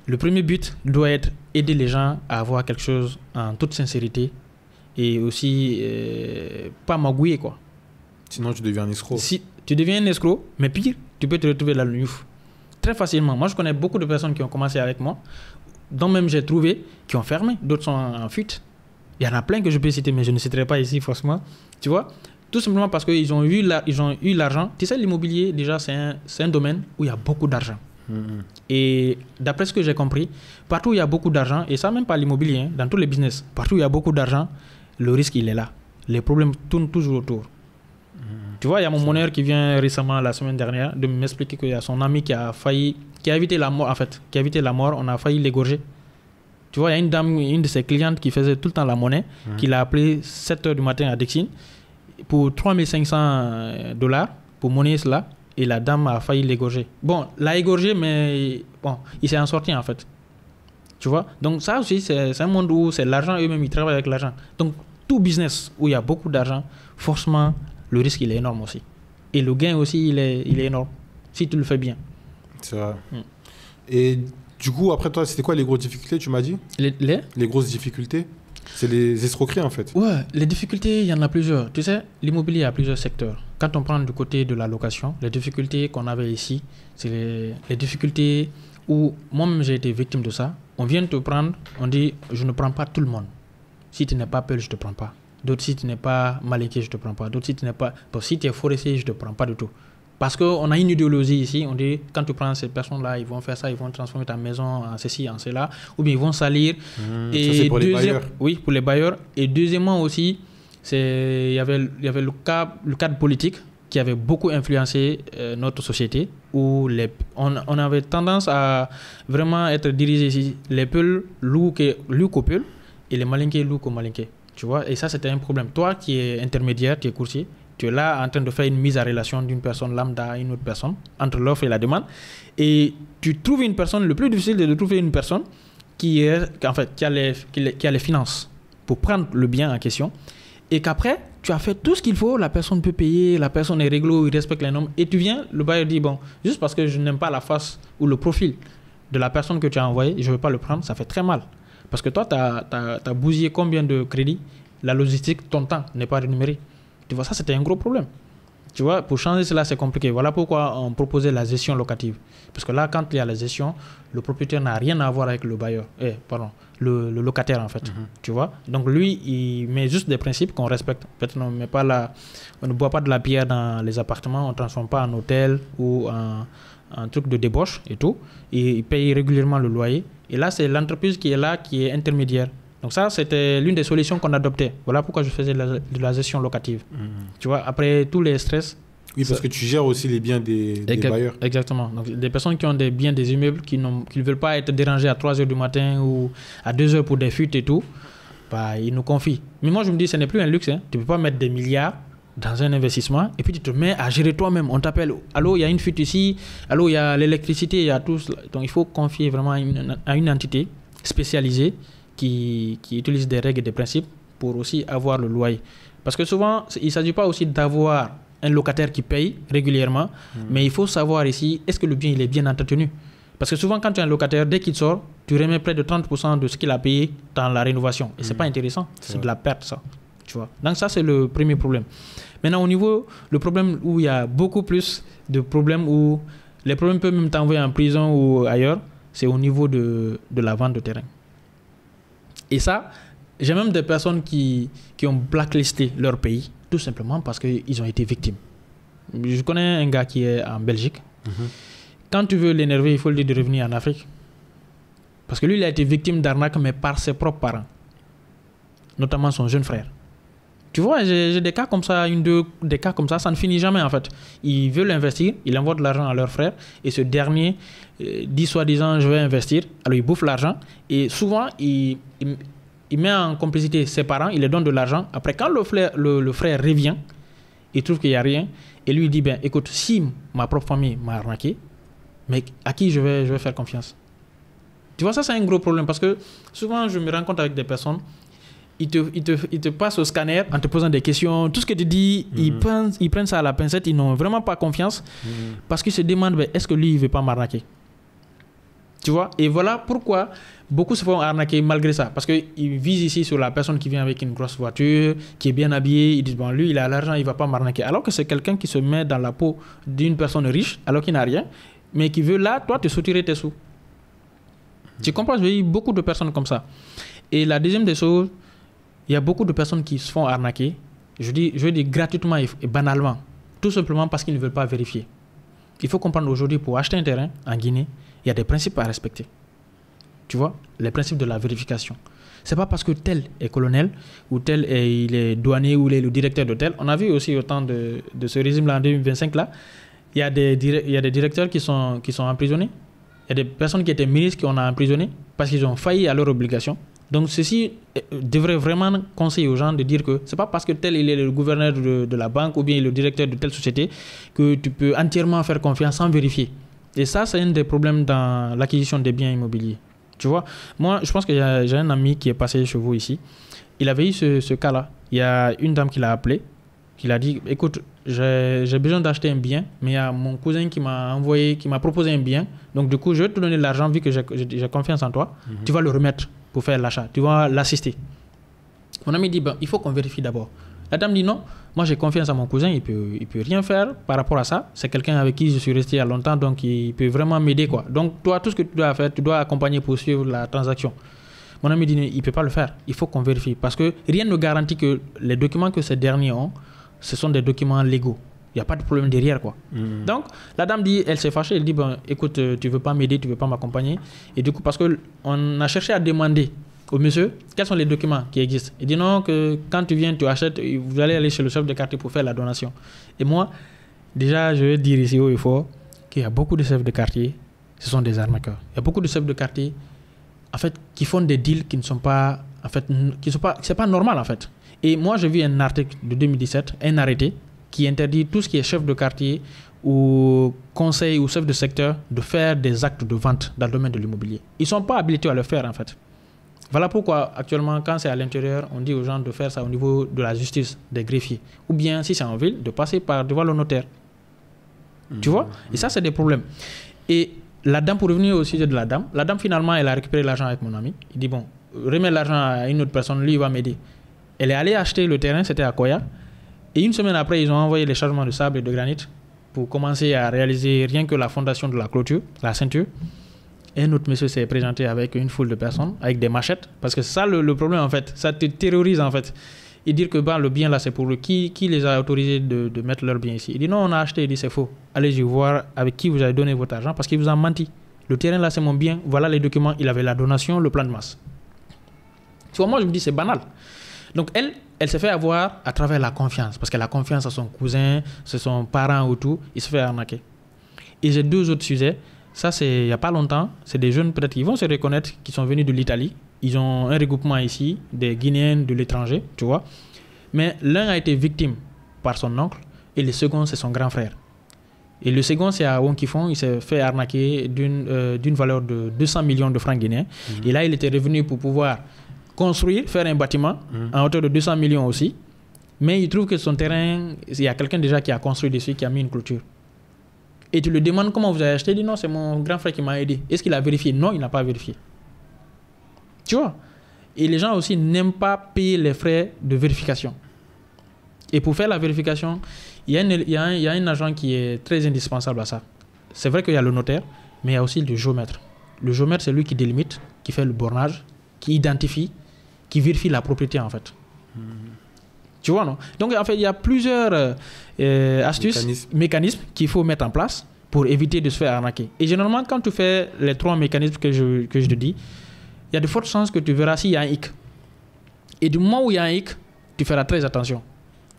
le premier but doit être aider les gens à avoir quelque chose en toute sincérité et aussi pas magouiller, quoi. Sinon, tu deviens un escroc. Si tu deviens un escroc, mais pire, tu peux te retrouver dans le youf. Très facilement. Moi, je connais beaucoup de personnes qui ont commencé avec moi, dont même j'ai trouvé, qui ont fermé. D'autres sont en fuite. Il y en a plein que je peux citer, mais je ne citerai pas ici, forcément. Tu vois, tout simplement parce qu'ils ont eu l'argent. Tu sais, l'immobilier, déjà, c'est un domaine où il y a beaucoup d'argent. Et d'après ce que j'ai compris, partout où il y a beaucoup d'argent, et ça même pas l'immobilier, hein, dans tous les business, partout où il y a beaucoup d'argent, le risque, il est là. Les problèmes tournent toujours autour. Tu vois, il y a mon monneur qui vient récemment, la semaine dernière, de m'expliquer qu'il y a son ami qui a évité la mort, en fait. Qui a évité la mort, on a failli l'égorger. Tu vois, il y a une dame, une de ses clientes qui faisait tout le temps la monnaie, qui l'a appelé 7h du matin à Dixine pour $3 500 pour monnaie cela, et la dame a failli l'égorger. Bon, l'a égorgé, mais bon, il s'est en sorti en fait. Tu vois, donc ça aussi, c'est un monde où c'est l'argent, eux-mêmes, ils travaillent avec l'argent. Donc, tout business où il y a beaucoup d'argent, forcément, le risque, il est énorme aussi. Et le gain aussi, il est énorme, si tu le fais bien. C'est vrai. Et du coup, après toi, c'était quoi les grosses difficultés, tu m'as dit? Les grosses difficultés? C'est les escroqueries, en fait. Ouais, les difficultés, il y en a plusieurs. Tu sais, l'immobilier a plusieurs secteurs. Quand on prend du côté de la location, les difficultés qu'on avait ici, c'est les difficultés où moi-même j'ai été victime de ça. On vient te prendre, on dit, je ne prends pas tout le monde. Si tu n'es pas Peul, je ne te prends pas. D'autres, si tu n'es pas Malinké, je ne te prends pas. D'autres, si tu n'es pas... Bon, si tu es forestier, je ne te prends pas du tout. Parce qu'on a une idéologie ici, on dit, quand tu prends ces personnes-là, ils vont faire ça, ils vont transformer ta maison en ceci, en cela, ou bien ils vont salir. Et ça, c'est pour les bailleurs. Oui, pour les bailleurs. Et deuxièmement aussi, il y avait le cadre politique qui avait beaucoup influencé notre société, où on avait tendance à vraiment être dirigé ici. Les Peuls louent qu'au Peul, et les Malinké louent qu'au Malinké. Tu vois, et ça, c'était un problème. Toi qui es intermédiaire, tu es courtier, tu es là en train de faire une mise à relation d'une personne lambda à une autre personne, entre l'offre et la demande. Et tu trouves une personne, le plus difficile est de trouver une personne qui a les finances pour prendre le bien en question. Et qu'après, tu as fait tout ce qu'il faut, la personne peut payer, la personne est réglo, il respecte les normes. Et tu viens, le bailleur dit, bon, juste parce que je n'aime pas la face ou le profil de la personne que tu as envoyée, je ne veux pas le prendre, ça fait très mal. Parce que toi, tu as bousillé combien de crédits? La logistique, ton temps n'est pas rémunéré. Tu vois, ça, c'était un gros problème. Tu vois, pour changer cela, c'est compliqué. Voilà pourquoi on proposait la gestion locative. Parce que là, quand il y a la gestion, le propriétaire n'a rien à voir avec le bailleur. Le locataire, en fait. Tu vois? Donc, lui, il met juste des principes qu'on respecte. Peut-être on ne boit pas de la bière dans les appartements, on ne transforme pas en hôtel ou en truc de débauche et tout. Et il paye régulièrement le loyer. Et là, c'est l'entreprise qui est là, qui est intermédiaire. Donc ça, c'était l'une des solutions qu'on adoptait. Voilà pourquoi je faisais de la gestion locative. Tu vois, après tous les stress... Oui, parce que tu gères aussi les biens des bailleurs. Exactement. Donc, des personnes qui ont des biens, des immeubles, qui ne veulent pas être dérangés à 3h du matin ou à 2h pour des fuites et tout, bah, ils nous confient. Mais moi, je me dis, ce n'est plus un luxe. Hein. Tu ne peux pas mettre des milliards dans un investissement et puis tu te mets à gérer toi-même. On t'appelle, allô, il y a une fuite ici, allô, il y a l'électricité, il y a tout cela. Donc il faut confier vraiment à une entité spécialisée qui utilise des règles et des principes pour aussi avoir le loyer. Parce que souvent, il ne s'agit pas aussi d'avoir un locataire qui paye régulièrement, mais il faut savoir ici, est-ce que le bien il est bien entretenu? Parce que souvent, quand tu as un locataire, dès qu'il sort, tu remets près de 30% de ce qu'il a payé dans la rénovation. Et ce n'est pas intéressant, c'est de la perte, ça. Tu vois. Donc ça, c'est le premier problème. Maintenant, au niveau, le problème où il y a beaucoup plus de problèmes, où les problèmes peuvent même t'envoyer en prison ou ailleurs, c'est au niveau de la vente de terrain. Et ça, j'ai même des personnes qui ont blacklisté leur pays, tout simplement parce qu'ils ont été victimes. Je connais un gars qui est en Belgique. Quand tu veux l'énerver, il faut lui dire de revenir en Afrique. Parce que lui, il a été victime d'arnaque, mais par ses propres parents. Notamment son jeune frère. Tu vois, j'ai des cas comme ça, des cas comme ça ne finit jamais en fait. Ils veulent investir, ils envoient de l'argent à leur frère et ce dernier dit soi-disant je vais investir, alors il bouffe l'argent et souvent il met en complicité ses parents, il leur donne de l'argent. Après quand le frère revient, il trouve qu'il n'y a rien et lui il dit ben écoute, si ma propre famille m'a arnaqué, mais à qui je vais faire confiance? Tu vois, ça c'est un gros problème parce que souvent je me rends compte avec des personnes. Ils te passent au scanner en te posant des questions. Tout ce que tu dis, ils prennent ça à la pincette. Ils n'ont vraiment pas confiance parce qu'ils se demandent ben, est-ce que lui, il ne veut pas m'arnaquer? Tu vois? Et voilà pourquoi beaucoup se font arnaquer malgré ça. Parce qu'ils visent ici sur la personne qui vient avec une grosse voiture, qui est bien habillée. Ils disent bon, lui, il a l'argent, il ne va pas m'arnaquer. Alors que c'est quelqu'un qui se met dans la peau d'une personne riche, alors qu'il n'a rien, mais qui veut là, toi, te soutirer tes sous. Tu comprends? J'ai eu beaucoup de personnes comme ça. Et la deuxième des choses, il y a beaucoup de personnes qui se font arnaquer, je dis gratuitement et banalement, tout simplement parce qu'ils ne veulent pas vérifier. Il faut comprendre aujourd'hui, pour acheter un terrain en Guinée, il y a des principes à respecter. Tu vois, les principes de la vérification. Ce n'est pas parce que tel est colonel, ou tel il est douanier, ou il est le directeur de tel. On a vu aussi au temps de ce régime-là, en 2025, là, il y a des directeurs qui sont emprisonnés. Il y a des personnes qui étaient ministres qui ont emprisonné parce qu'ils ont failli à leurs obligations. Donc, ceci devrait vraiment conseiller aux gens de dire que ce n'est pas parce que tel il est le gouverneur de la banque ou bien le directeur de telle société que tu peux entièrement faire confiance sans vérifier. Et ça, c'est un des problèmes dans l'acquisition des biens immobiliers. Tu vois, moi, je pense que j'ai un ami qui est passé chez vous ici. Il avait eu ce cas-là. Il y a une dame qui l'a appelé, qui l'a dit, écoute, j'ai besoin d'acheter un bien, mais il y a mon cousin qui m'a proposé un bien. Donc, du coup, je vais te donner l'argent vu que j'ai confiance en toi. Tu vas le remettre pour faire l'achat. Tu vas l'assister. Mon ami dit, ben, il faut qu'on vérifie d'abord. La dame dit non, moi j'ai confiance à mon cousin, il peut rien faire par rapport à ça. C'est quelqu'un avec qui je suis resté il y a longtemps, donc il peut vraiment m'aider, quoi. Donc toi, tout ce que tu dois faire, tu dois accompagner pour suivre la transaction. Mon ami dit, il ne peut pas le faire, il faut qu'on vérifie. Parce que rien ne garantit que les documents que ces derniers ont, ce sont des documents légaux. Il n'y a pas de problème derrière, quoi. Donc, la dame dit, elle s'est fâchée, elle dit, bon, écoute, tu ne veux pas m'aider, tu ne veux pas m'accompagner. Et du coup, parce qu'on a cherché à demander au monsieur, quels sont les documents qui existent? Il dit non, que quand tu viens, tu achètes, vous allez aller chez le chef de quartier pour faire la donation. Et moi, déjà, je vais dire ici haut et fort qu'il y a beaucoup de chefs de quartier, ce sont des arnaqueurs. Il y a beaucoup de chefs de quartier, en fait, qui font des deals qui ne sont pas, en fait, c'est pas normal, en fait. Et moi, j'ai vu un article de 2017, un arrêté, qui interdit tout ce qui est chef de quartier ou conseil ou chef de secteur de faire des actes de vente dans le domaine de l'immobilier. Ils ne sont pas habilités à le faire, en fait. Voilà pourquoi, actuellement, quand c'est à l'intérieur, on dit aux gens de faire ça au niveau de la justice, des greffiers. Ou bien, si c'est en ville, de passer devant le notaire. Tu vois? Et ça, c'est des problèmes. Et la dame, pour revenir au sujet de la dame, finalement, elle a récupéré l'argent avec mon ami. Il dit, bon, remets l'argent à une autre personne, lui, il va m'aider. Elle est allée acheter le terrain, c'était à Koya. Et une semaine après, ils ont envoyé les chargements de sable et de granit pour commencer à réaliser rien que la fondation de la clôture, la ceinture. Et un autre monsieur s'est présenté avec une foule de personnes, avec des machettes. Parce que c'est ça le problème, en fait. Ça te terrorise, en fait. Et dire que le bien, là, c'est pour eux. Qui les a autorisés de mettre leur bien ici? Il dit non, on a acheté. Il dit c'est faux. Allez-y voir avec qui vous avez donné votre argent parce qu'il vous a menti. Le terrain, là, c'est mon bien. Voilà les documents. Il avait la donation, le plan de masse. Tu vois, moi, je me dis c'est banal. Donc, elle s'est fait avoir à travers la confiance. Parce qu'elle a confiance à son cousin, c'est son parent ou tout. Il se fait arnaquer. Et j'ai deux autres sujets. Ça, c'est il n'y a pas longtemps. C'est des jeunes, peut-être, qui vont se reconnaître, qui sont venus de l'Italie. Ils ont un regroupement ici, des Guinéens de l'étranger, tu vois. Mais l'un a été victime par son oncle et le second, c'est son grand frère. Et le second, c'est à Wonkifon, il s'est fait arnaquer d'une valeur de 200 millions de francs guinéens. Et là, il était revenu pour pouvoir construire, faire un bâtiment en hauteur de 200 millions aussi. Mais il trouve que son terrain, il y a quelqu'un déjà qui a construit dessus, qui a mis une clôture. Et tu lui demandes comment vous avez acheté, il dit non, c'est mon grand frère qui m'a aidé. Est-ce qu'il a vérifié? Non, il n'a pas vérifié. Tu vois? Et les gens aussi n'aiment pas payer les frais de vérification. Et pour faire la vérification, il y a un agent qui est très indispensable à ça. C'est vrai qu'il y a le notaire, mais il y a aussi le géomètre. Le géomètre, c'est lui qui délimite, qui fait le bornage, qui identifie, qui vérifie la propriété en fait. Tu vois, non? Donc, en fait, il y a plusieurs astuces, mécanismes qu'il faut mettre en place pour éviter de se faire arnaquer. Et généralement, quand tu fais les 3 mécanismes que je te dis, il y a de fortes chances que tu verras s'il y a un hic. Et du moment où il y a un hic, tu feras très attention.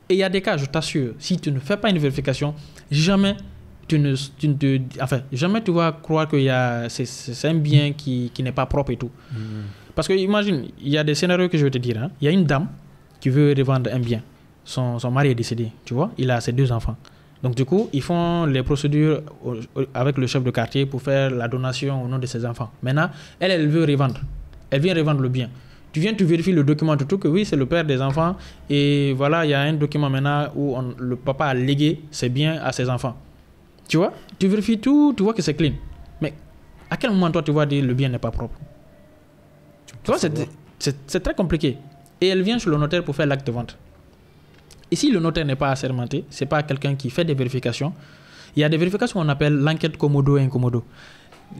Et il y a des cas, je t'assure, si tu ne fais pas une vérification, jamais jamais tu vas croire que c'est un bien qui n'est pas propre et tout. Parce que imagine, il y a des scénarios que je vais te dire. Hein. Il y a une dame qui veut revendre un bien. Son mari est décédé, tu vois. Il a ses 2 enfants. Donc du coup, ils font les procédures avec le chef de quartier pour faire la donation au nom de ses enfants. Maintenant, elle veut revendre. Elle vient revendre le bien. Tu viens, tu vérifies le document, tout que oui, c'est le père des enfants. Et voilà, il y a un document maintenant où le papa a légué ses biens à ses enfants. Tu vois? Tu vérifies tout, tu vois que c'est clean. Mais à quel moment, toi, tu vas dire le bien n'est pas propre? Tu vois, c'est très compliqué. Et elle vient chez le notaire pour faire l'acte de vente. Et si le notaire n'est pas assermenté, ce n'est pas quelqu'un qui fait des vérifications, il y a des vérifications qu'on appelle l'enquête commodo et incommodo.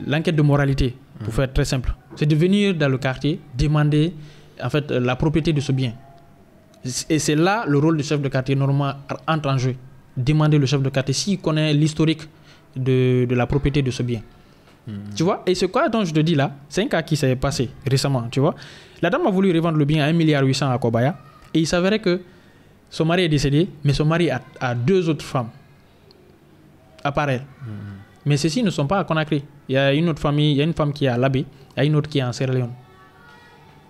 L'enquête de moralité, pour faire très simple, c'est de venir dans le quartier demander en fait la propriété de ce bien. Et c'est là le rôle du chef de quartier normalement entre en jeu. Demander le chef de quartier s'il connaît l'historique de la propriété de ce bien. Tu vois? Et ce quoi dont je te dis là, c'est un cas qui s'est passé récemment, tu vois. La dame a voulu revendre le bien à 1,8 milliard à Kobaya et il s'avérait que son mari est décédé, mais son mari a 2 autres femmes à part elle. Mais ceux-ci ne sont pas à Conakry. Il y a une autre famille, il y a une femme qui est à Labé, il y a une autre qui est en Sierra Leone.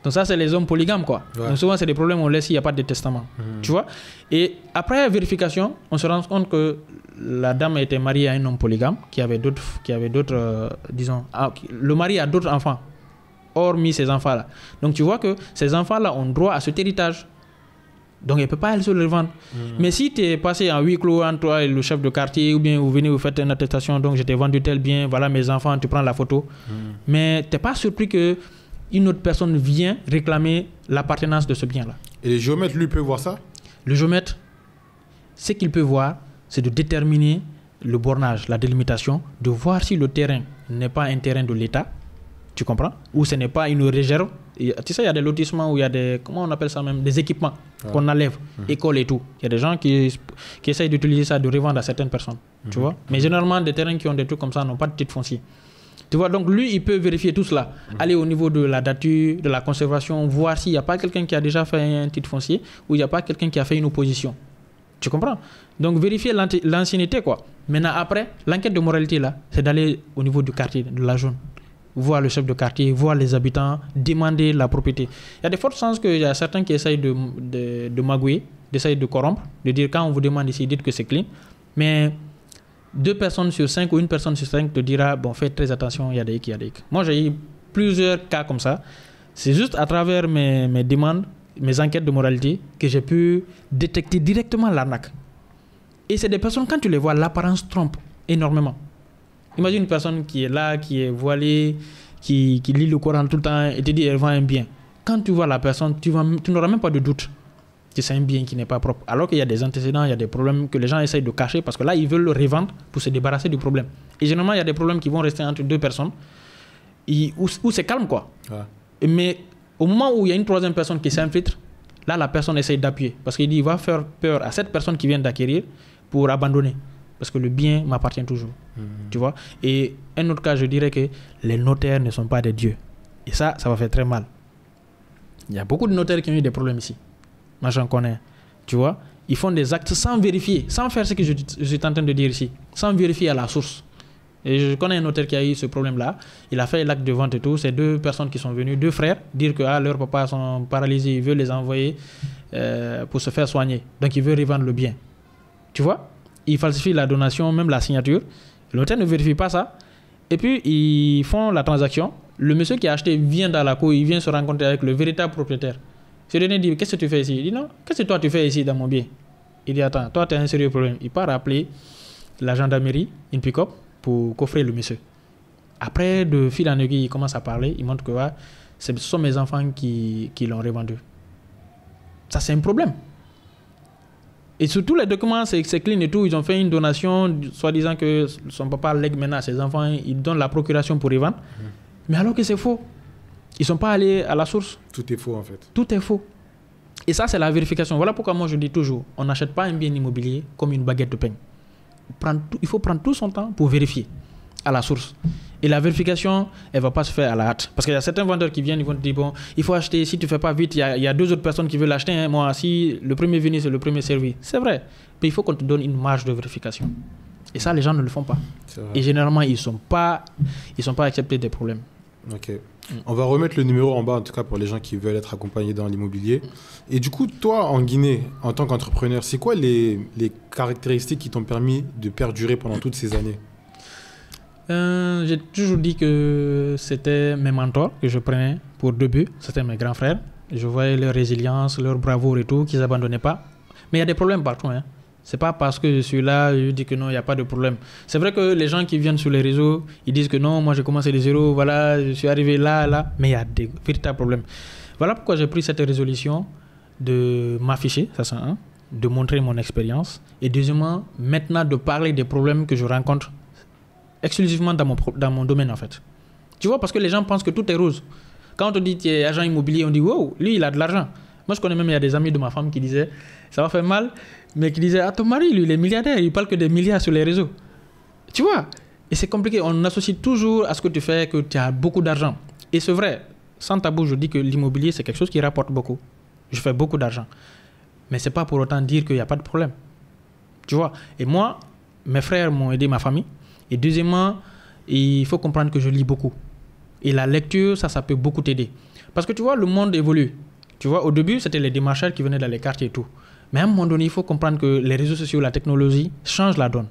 Donc ça, c'est les hommes polygames, quoi. Ouais. Donc souvent, c'est des problèmes, on laisse, il n'y a pas de testament. Tu vois? Et après vérification, on se rend compte que la dame était mariée à un homme polygame qui avait d'autres disons... le mari a d'autres enfants, hormis ces enfants-là. Donc tu vois que ces enfants-là ont droit à cet héritage. Donc, elle ne peut pas elle se le vendre. Mais si tu es passé en huis clos entre toi et le chef de quartier, ou bien vous venez, vous faites une attestation, donc je t'ai vendu tel bien, voilà mes enfants, tu prends la photo. Mais tu n'es pas surpris qu'une autre personne vient réclamer l'appartenance de ce bien-là. Et le géomètre, lui, peut voir ça? Le géomètre, ce qu'il peut voir, c'est de déterminer le bornage, la délimitation, de voir si le terrain n'est pas un terrain de l'État, tu comprends? Ou ce n'est pas une réserve. Et, tu sais, il y a des lotissements où il y a des, comment on appelle ça même, des équipements qu'on enlève, écoles et tout. Il y a des gens qui essayent d'utiliser ça, de revendre à certaines personnes, tu vois. Mais généralement, des terrains qui ont des trucs comme ça n'ont pas de titre foncier. Tu vois, donc lui, il peut vérifier tout cela. Aller au niveau de la dature, de la conservation, voir s'il n'y a pas quelqu'un qui a déjà fait un titre foncier ou il n'y a pas quelqu'un qui a fait une opposition. Tu comprends? Donc, vérifier l'ancienneté, quoi. Maintenant, après, l'enquête de moralité, là, c'est d'aller au niveau du quartier, de la zone. Voir le chef de quartier, voir les habitants, demander la propriété. Il y a de fortes chances qu'il y a certains qui essayent de magouiller, d'essayer de corrompre, de dire quand on vous demande ici, dites que c'est clean. Mais 2 personnes sur 5 ou 1 personne sur 5 te dira, bon, faites très attention, il y a des hic. Moi, j'ai eu plusieurs cas comme ça. C'est juste à travers mes demandes, mes enquêtes de moralité, que j'ai pu détecter directement l'arnaque. Et c'est des personnes, quand tu les vois, l'apparence trompe énormément. Imagine une personne qui est là, qui est voilée, qui lit le Coran tout le temps et te dit elle vend un bien. Quand tu vois la personne, tu n'auras même pas de doute que c'est un bien qui n'est pas propre. Alors qu'il y a des antécédents, il y a des problèmes que les gens essayent de cacher parce que là, ils veulent le revendre pour se débarrasser du problème. Et généralement, il y a des problèmes qui vont rester entre 2 personnes où c'est calme, quoi. Ouais. Mais au moment où il y a une 3e personne qui s'infiltre, là, la personne essaye d'appuyer parce qu'il dit il va faire peur à cette personne qui vient d'acquérir pour abandonner. Parce que le bien m'appartient toujours. Tu vois? Et un autre cas, je dirais que les notaires ne sont pas des dieux. Et ça va faire très mal. Il y a beaucoup de notaires qui ont eu des problèmes ici. Moi, j'en connais. Tu vois? Ils font des actes sans vérifier, sans faire ce que je suis en train de dire ici, sans vérifier à la source. Et je connais un notaire qui a eu ce problème-là. Il a fait l'acte de vente et tout. C'est 2 personnes qui sont venues, 2 frères, dire que leurs papas sont paralysés, il veut les envoyer pour se faire soigner. Donc, il veut revendre le bien. Tu vois, ils falsifient la donation, même la signature. Le notaire ne vérifie pas ça. Et puis, ils font la transaction. Le monsieur qui a acheté vient dans la cour, il vient se rencontrer avec le véritable propriétaire. Ce dernier dit, qu'est-ce que tu fais ici? Il dit, non, qu'est-ce que toi tu fais ici dans mon bien? Il dit, attends, toi tu as un sérieux problème. Il part appeler la gendarmerie, une pick-up, pour coffrer le monsieur. Après, de fil en aiguille, il commence à parler. Il montre que ouais, ce sont mes enfants qui l'ont revendu. Ça, c'est un problème. Et surtout, les documents, c'est clean et tout. Ils ont fait une donation, soi-disant que son papa lègue maintenant à ses enfants. Il donne la procuration pour y vendre. Mais alors que c'est faux. Ils ne sont pas allés à la source. Tout est faux, en fait. Tout est faux. Et ça, c'est la vérification. Voilà pourquoi moi, je dis toujours, on n'achète pas un bien immobilier comme une baguette de pain. Il faut prendre tout son temps pour vérifier à la source. Et la vérification, elle ne va pas se faire à la hâte. Parce qu'il y a certains vendeurs qui viennent, ils vont te dire, bon, il faut acheter, si tu ne fais pas vite, il y a deux autres personnes qui veulent l'acheter. Hein. Moi, si le premier venu, c'est le premier servi. C'est vrai. Mais il faut qu'on te donne une marge de vérification. Et ça, les gens ne le font pas. Et généralement, ils ne sont pas acceptés des problèmes. Ok. On va remettre le numéro en bas, en tout cas pour les gens qui veulent être accompagnés dans l'immobilier. Et du coup, toi, en Guinée, en tant qu'entrepreneur, c'est quoi les caractéristiques qui t'ont permis de perdurer pendant toutes ces années? J'ai toujours dit que c'était mes mentors que je prenais pour début. C'était mes grands frères. Je voyais leur résilience, leur bravoure et tout, qu'ils n'abandonnaient pas. Mais il y a des problèmes partout. Hein. C'est pas parce que je suis là, je dis que non, il n'y a pas de problème. C'est vrai que les gens qui viennent sur les réseaux, ils disent que non, moi j'ai commencé de zéro, voilà, je suis arrivé là. Mais il y a des véritables problèmes. Voilà pourquoi j'ai pris cette résolution de m'afficher, ça c'est un, de montrer mon expérience. Et deuxièmement, maintenant de parler des problèmes que je rencontre exclusivement dans mon domaine en fait. Tu vois, parce que les gens pensent que tout est rose. Quand on te dit tu es agent immobilier, on dit wow, lui il a de l'argent. Moi je connais même, il y a des amis de ma femme qui disaient, ça va faire mal, mais qui disaient, ah ton mari lui il est milliardaire, il parle que des milliards sur les réseaux. Tu vois, et c'est compliqué, on associe toujours à ce que tu fais que tu as beaucoup d'argent. Et c'est vrai, sans tabou, je dis que l'immobilier c'est quelque chose qui rapporte beaucoup. Je fais beaucoup d'argent. Mais c'est pas pour autant dire qu'il n'y a pas de problème. Tu vois, et moi, mes frères m'ont aidé, ma famille. Et deuxièmement, il faut comprendre que je lis beaucoup. Et la lecture, ça peut beaucoup t'aider. Parce que tu vois, le monde évolue. Tu vois, au début, c'était les démarcheurs qui venaient dans les quartiers et tout. Mais à un moment donné, il faut comprendre que les réseaux sociaux, la technologie, changent la donne.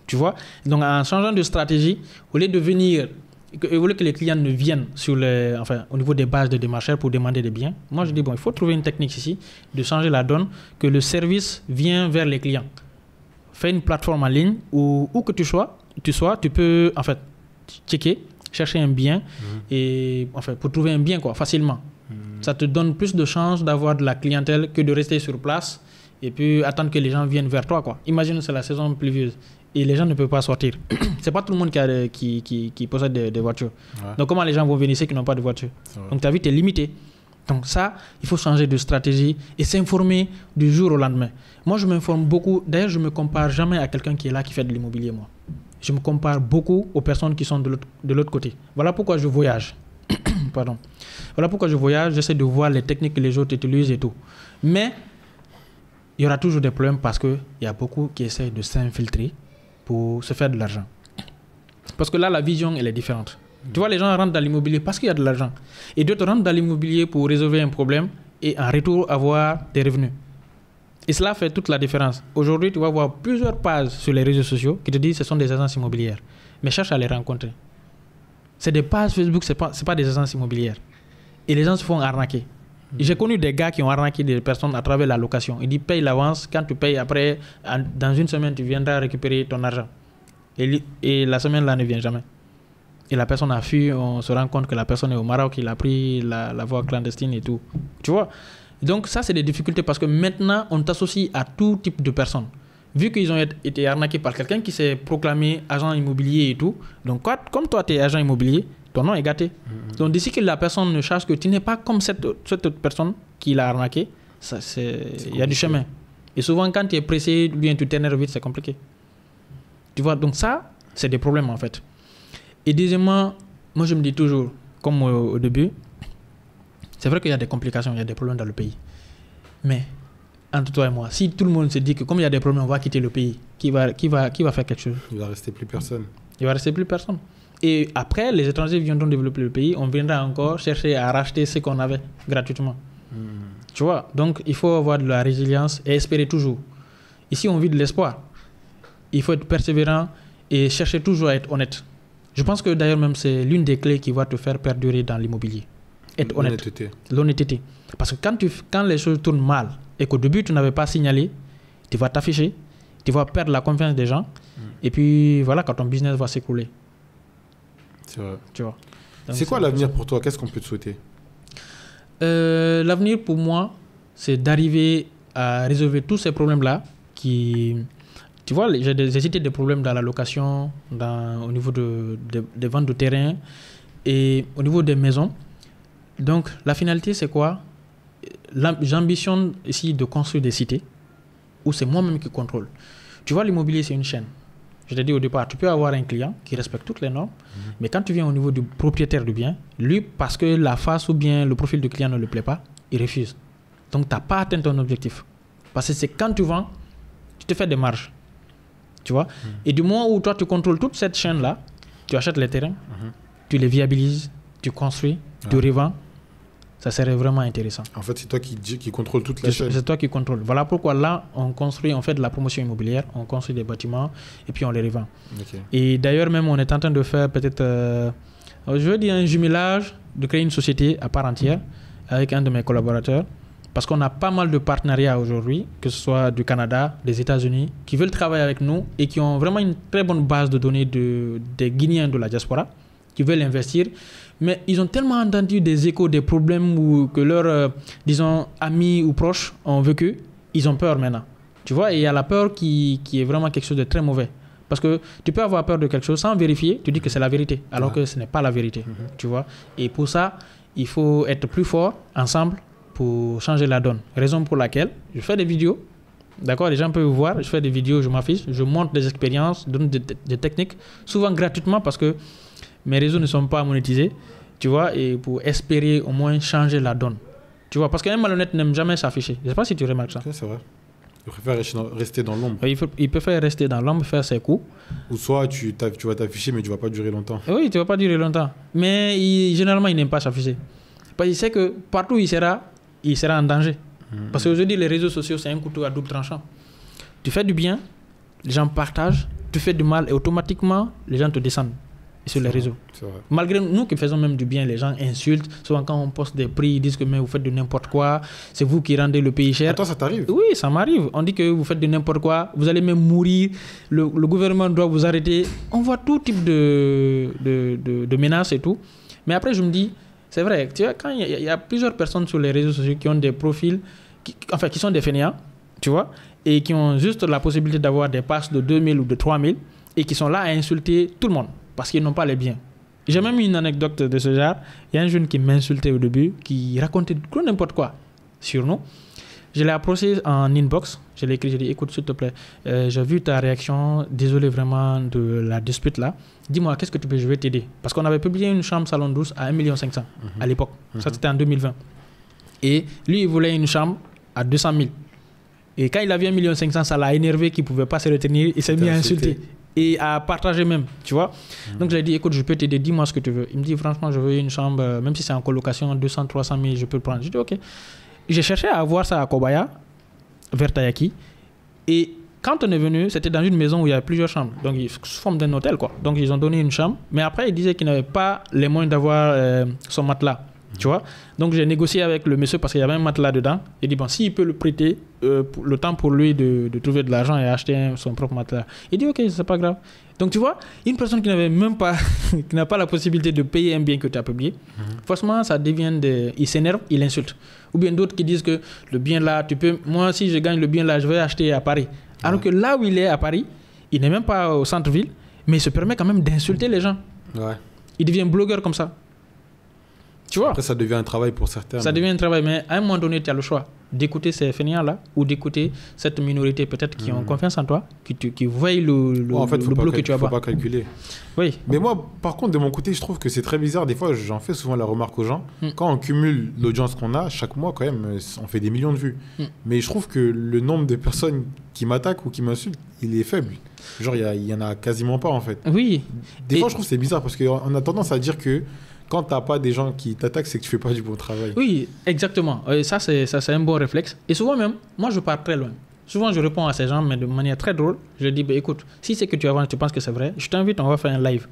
Tu vois? Donc, en changeant de stratégie, au lieu que les clients ne viennent au niveau des bases de démarcheurs pour demander des biens, moi, je dis, bon, il faut trouver une technique ici de changer la donne, que le service vient vers les clients. Fais une plateforme en ligne où que tu sois, tu peux en fait checker, chercher un bien et en fait pour trouver un bien quoi facilement. Ça te donne plus de chances d'avoir de la clientèle que de rester sur place et puis attendre que les gens viennent vers toi quoi. Imagine c'est la saison pluvieuse et les gens ne peuvent pas sortir. C'est pas tout le monde qui possède des voitures. Ouais. Donc comment les gens vont venir ceux qui n'ont pas de voiture? Donc ta vie est limitée. Donc ça, il faut changer de stratégie et s'informer du jour au lendemain. Moi, je m'informe beaucoup. D'ailleurs, je ne me compare jamais à quelqu'un qui est là, qui fait de l'immobilier, moi. Je me compare beaucoup aux personnes qui sont de l'autre côté. Voilà pourquoi je voyage. Pardon. Voilà pourquoi je voyage. J'essaie de voir les techniques que les autres utilisent et tout. Mais il y aura toujours des problèmes parce qu'il y a beaucoup qui essayent de s'infiltrer pour se faire de l'argent. Parce que là, la vision, elle est différente. Tu vois, les gens rentrent dans l'immobilier parce qu'il y a de l'argent. Et d'autres rentrent dans l'immobilier pour résoudre un problème et en retour avoir des revenus. Et cela fait toute la différence. Aujourd'hui, tu vas voir plusieurs pages sur les réseaux sociaux qui te disent que ce sont des agences immobilières. Mais cherche à les rencontrer. C'est des pages Facebook, ce n'est pas des agences immobilières. Et les gens se font arnaquer. J'ai connu des gars qui ont arnaqué des personnes à travers la location. Ils disent paye l'avance, quand tu payes après, dans une semaine, tu viendras récupérer ton argent. Et la semaine là ne vient jamais. Et la personne a fui, on se rend compte que la personne est au Maroc, il a pris la voie clandestine et tout. Tu vois? Donc ça, c'est des difficultés parce que maintenant, on t'associe à tout type de personnes. Vu qu'ils ont été arnaqués par quelqu'un qui s'est proclamé agent immobilier et tout, donc comme toi, tu es agent immobilier, ton nom est gâté. Donc d'ici que la personne ne cherche que tu n'es pas comme cette autre personne qui l'a arnaqué, il y a du chemin. Et souvent, quand tu es pressé, bien tu t'énerves vite, c'est compliqué. Tu vois? Donc ça, c'est des problèmes en fait. Et deuxièmement, moi je me dis toujours, comme au début, c'est vrai qu'il y a des complications, il y a des problèmes dans le pays. Mais, entre toi et moi, si tout le monde se dit que comme il y a des problèmes, on va quitter le pays, qui va faire quelque chose? Il va rester plus personne. Il va rester plus personne. Et après, les étrangers viendront développer le pays, on viendra encore chercher à racheter ce qu'on avait gratuitement. Tu vois? Donc, il faut avoir de la résilience et espérer toujours. Ici, on vit de l'espoir. Il faut être persévérant et chercher toujours à être honnête. Je pense que d'ailleurs même c'est l'une des clés qui va te faire perdurer dans l'immobilier. Être honnête. L'honnêteté. Parce que quand les choses tournent mal et qu'au début tu n'avais pas signalé, tu vas t'afficher, tu vas perdre la confiance des gens et puis voilà, quand ton business va s'écrouler. C'est vrai. Tu vois. C'est quoi l'avenir pour toi? Qu'est-ce qu'on peut te souhaiter? L'avenir pour moi, c'est d'arriver à résoudre tous ces problèmes-là qui... Tu vois, j'ai cité des problèmes dans la location, au niveau des ventes de terrain et au niveau des maisons. Donc, la finalité, c'est quoi? J'ambitionne ici de construire des cités où c'est moi-même qui contrôle. Tu vois, l'immobilier, c'est une chaîne. Je t'ai dit au départ, tu peux avoir un client qui respecte toutes les normes, mais quand tu viens au niveau du propriétaire du bien, lui, parce que la face ou bien le profil du client ne lui plaît pas, il refuse. Donc, tu n'as pas atteint ton objectif. Parce que c'est quand tu vends, tu te fais des marges. Tu vois? Et du moment où toi, tu contrôles toute cette chaîne-là, tu achètes les terrains, tu les viabilises, tu construis, tu revends, ça serait vraiment intéressant. En fait, c'est toi qui contrôle toute la chaîne. C'est toi qui contrôle. Voilà pourquoi là, on fait de la promotion immobilière, on construit des bâtiments et puis on les revend. Okay. Et d'ailleurs, même, on est en train de faire peut-être, je veux dire, un jumelage, de créer une société à part entière avec un de mes collaborateurs. Parce qu'on a pas mal de partenariats aujourd'hui, que ce soit du Canada, des États-Unis, qui veulent travailler avec nous et qui ont vraiment une très bonne base de données des Guinéens de la diaspora, qui veulent investir. Mais ils ont tellement entendu des échos, des problèmes que leurs, disons, amis ou proches ont vécu, ils ont peur maintenant. Tu vois, et il y a la peur qui est vraiment quelque chose de très mauvais. Parce que tu peux avoir peur de quelque chose sans vérifier, tu dis que c'est la vérité, alors que ce n'est pas la vérité. Tu vois. Et pour ça, il faut être plus fort ensemble pour changer la donne. Raison pour laquelle je fais des vidéos. D'accord, les gens peuvent voir, je fais des vidéos, je m'affiche, je montre des expériences, je donne des techniques, souvent gratuitement parce que mes réseaux ne sont pas monétisés, tu vois, et pour espérer au moins changer la donne. Tu vois, parce qu'un malhonnête n'aime jamais s'afficher. Je ne sais pas si tu remarques ça. C'est vrai. Il préfère rester dans l'ombre. Il préfère rester dans l'ombre, faire ses coups. Ou soit tu vas t'afficher, mais tu ne vas pas durer longtemps. Oui, tu ne vas pas durer longtemps. Mais généralement, il n'aime pas s'afficher. Parce qu'il sait que partout où il sera en danger. Parce qu'aujourd'hui, les réseaux sociaux, c'est un couteau à double tranchant. Tu fais du bien, les gens partagent, tu fais du mal et automatiquement, les gens te descendent sur les réseaux. Malgré nous qui faisons même du bien, les gens insultent. Souvent, quand on poste des prix, ils disent que mais vous faites de n'importe quoi, c'est vous qui rendez le pays cher. Attends, ça t'arrive? Oui, ça m'arrive. On dit que vous faites de n'importe quoi, vous allez même mourir, le gouvernement doit vous arrêter. On voit tout type de menaces et tout. Mais après, je me dis, c'est vrai, tu vois, quand il y a plusieurs personnes sur les réseaux sociaux qui ont des profils, qui sont des fainéants, tu vois, et qui ont juste la possibilité d'avoir des passes de 2000 ou de 3000 et qui sont là à insulter tout le monde parce qu'ils n'ont pas les biens. J'ai même eu une anecdote de ce genre. Il y a un jeune qui m'insultait au début, qui racontait n'importe quoi sur nous. Je l'ai approché en inbox, je l'ai écrit, j'ai dit écoute s'il te plaît, j'ai vu ta réaction, désolé vraiment de la dispute là. Dis-moi, qu'est-ce que tu veux, je vais t'aider. Parce qu'on avait publié une chambre salon douce à 1 500 000 à l'époque. Ça, c'était en 2020. Et lui, il voulait une chambre à 200 000. Et quand il a vu 1 500 000, ça l'a énervé qu'il ne pouvait pas se retenir. Il s'est mis à insulter et à partager même, tu vois. Donc, je lui ai dit, écoute, je peux t'aider, dis-moi ce que tu veux. Il me dit, franchement, je veux une chambre, même si c'est en colocation, 200 000, 300 000, je peux le prendre. J'ai dit, ok. J'ai cherché à avoir ça à Kobaya, vers Tayaki. Et quand on est venu, c'était dans une maison où il y avait plusieurs chambres. Donc, ils se forment d'un hôtel, quoi. Donc, ils ont donné une chambre. Mais après, ils disaient qu'ils n'avaient pas les moyens d'avoir son matelas. Tu vois? Donc, j'ai négocié avec le monsieur parce qu'il y avait un matelas dedans. Il dit, bon, s'il peut le prêter, le temps pour lui de trouver de l'argent et acheter son propre matelas. Il dit, ok, c'est pas grave. Donc, tu vois, une personne qui n'avait même pas, qui n'a pas la possibilité de payer un bien que tu as publié, forcément, ça devient il s'énerve, il insulte. Ou bien d'autres qui disent que le bien là, moi, si je gagne le bien là, je vais acheter à Paris. Alors que là où il est à Paris, il n'est même pas au centre-ville, mais il se permet quand même d'insulter les gens. Ouais. Il devient blogueur comme ça. Tu vois? Après, ça devient un travail pour certains. Ça devient un travail, mais à un moment donné, tu as le choix d'écouter ces fainéants-là ou d'écouter cette minorité peut-être qui ont confiance en toi, qui voient le boulot que tu as. Il ne faut pas calculer. Oui. Mais moi, par contre, de mon côté, je trouve que c'est très bizarre. Des fois, j'en fais souvent la remarque aux gens. Quand on cumule l'audience qu'on a, chaque mois, quand même, on fait des millions de vues. Mais je trouve que le nombre de personnes qui m'attaquent ou qui m'insultent, il est faible. Genre, il n'y en a quasiment pas, en fait. Oui. Des fois, je trouve que c'est bizarre parce qu'on a tendance à dire que quand tu n'as pas des gens qui t'attaquent, c'est que tu ne fais pas du bon travail. Oui, exactement. Ça, c'est un bon réflexe. Et souvent même, moi, je pars très loin. Souvent, je réponds à ces gens, mais de manière très drôle. Je dis, bah, écoute, si c'est que tu avances, tu penses que c'est vrai, je t'invite, on va faire un live.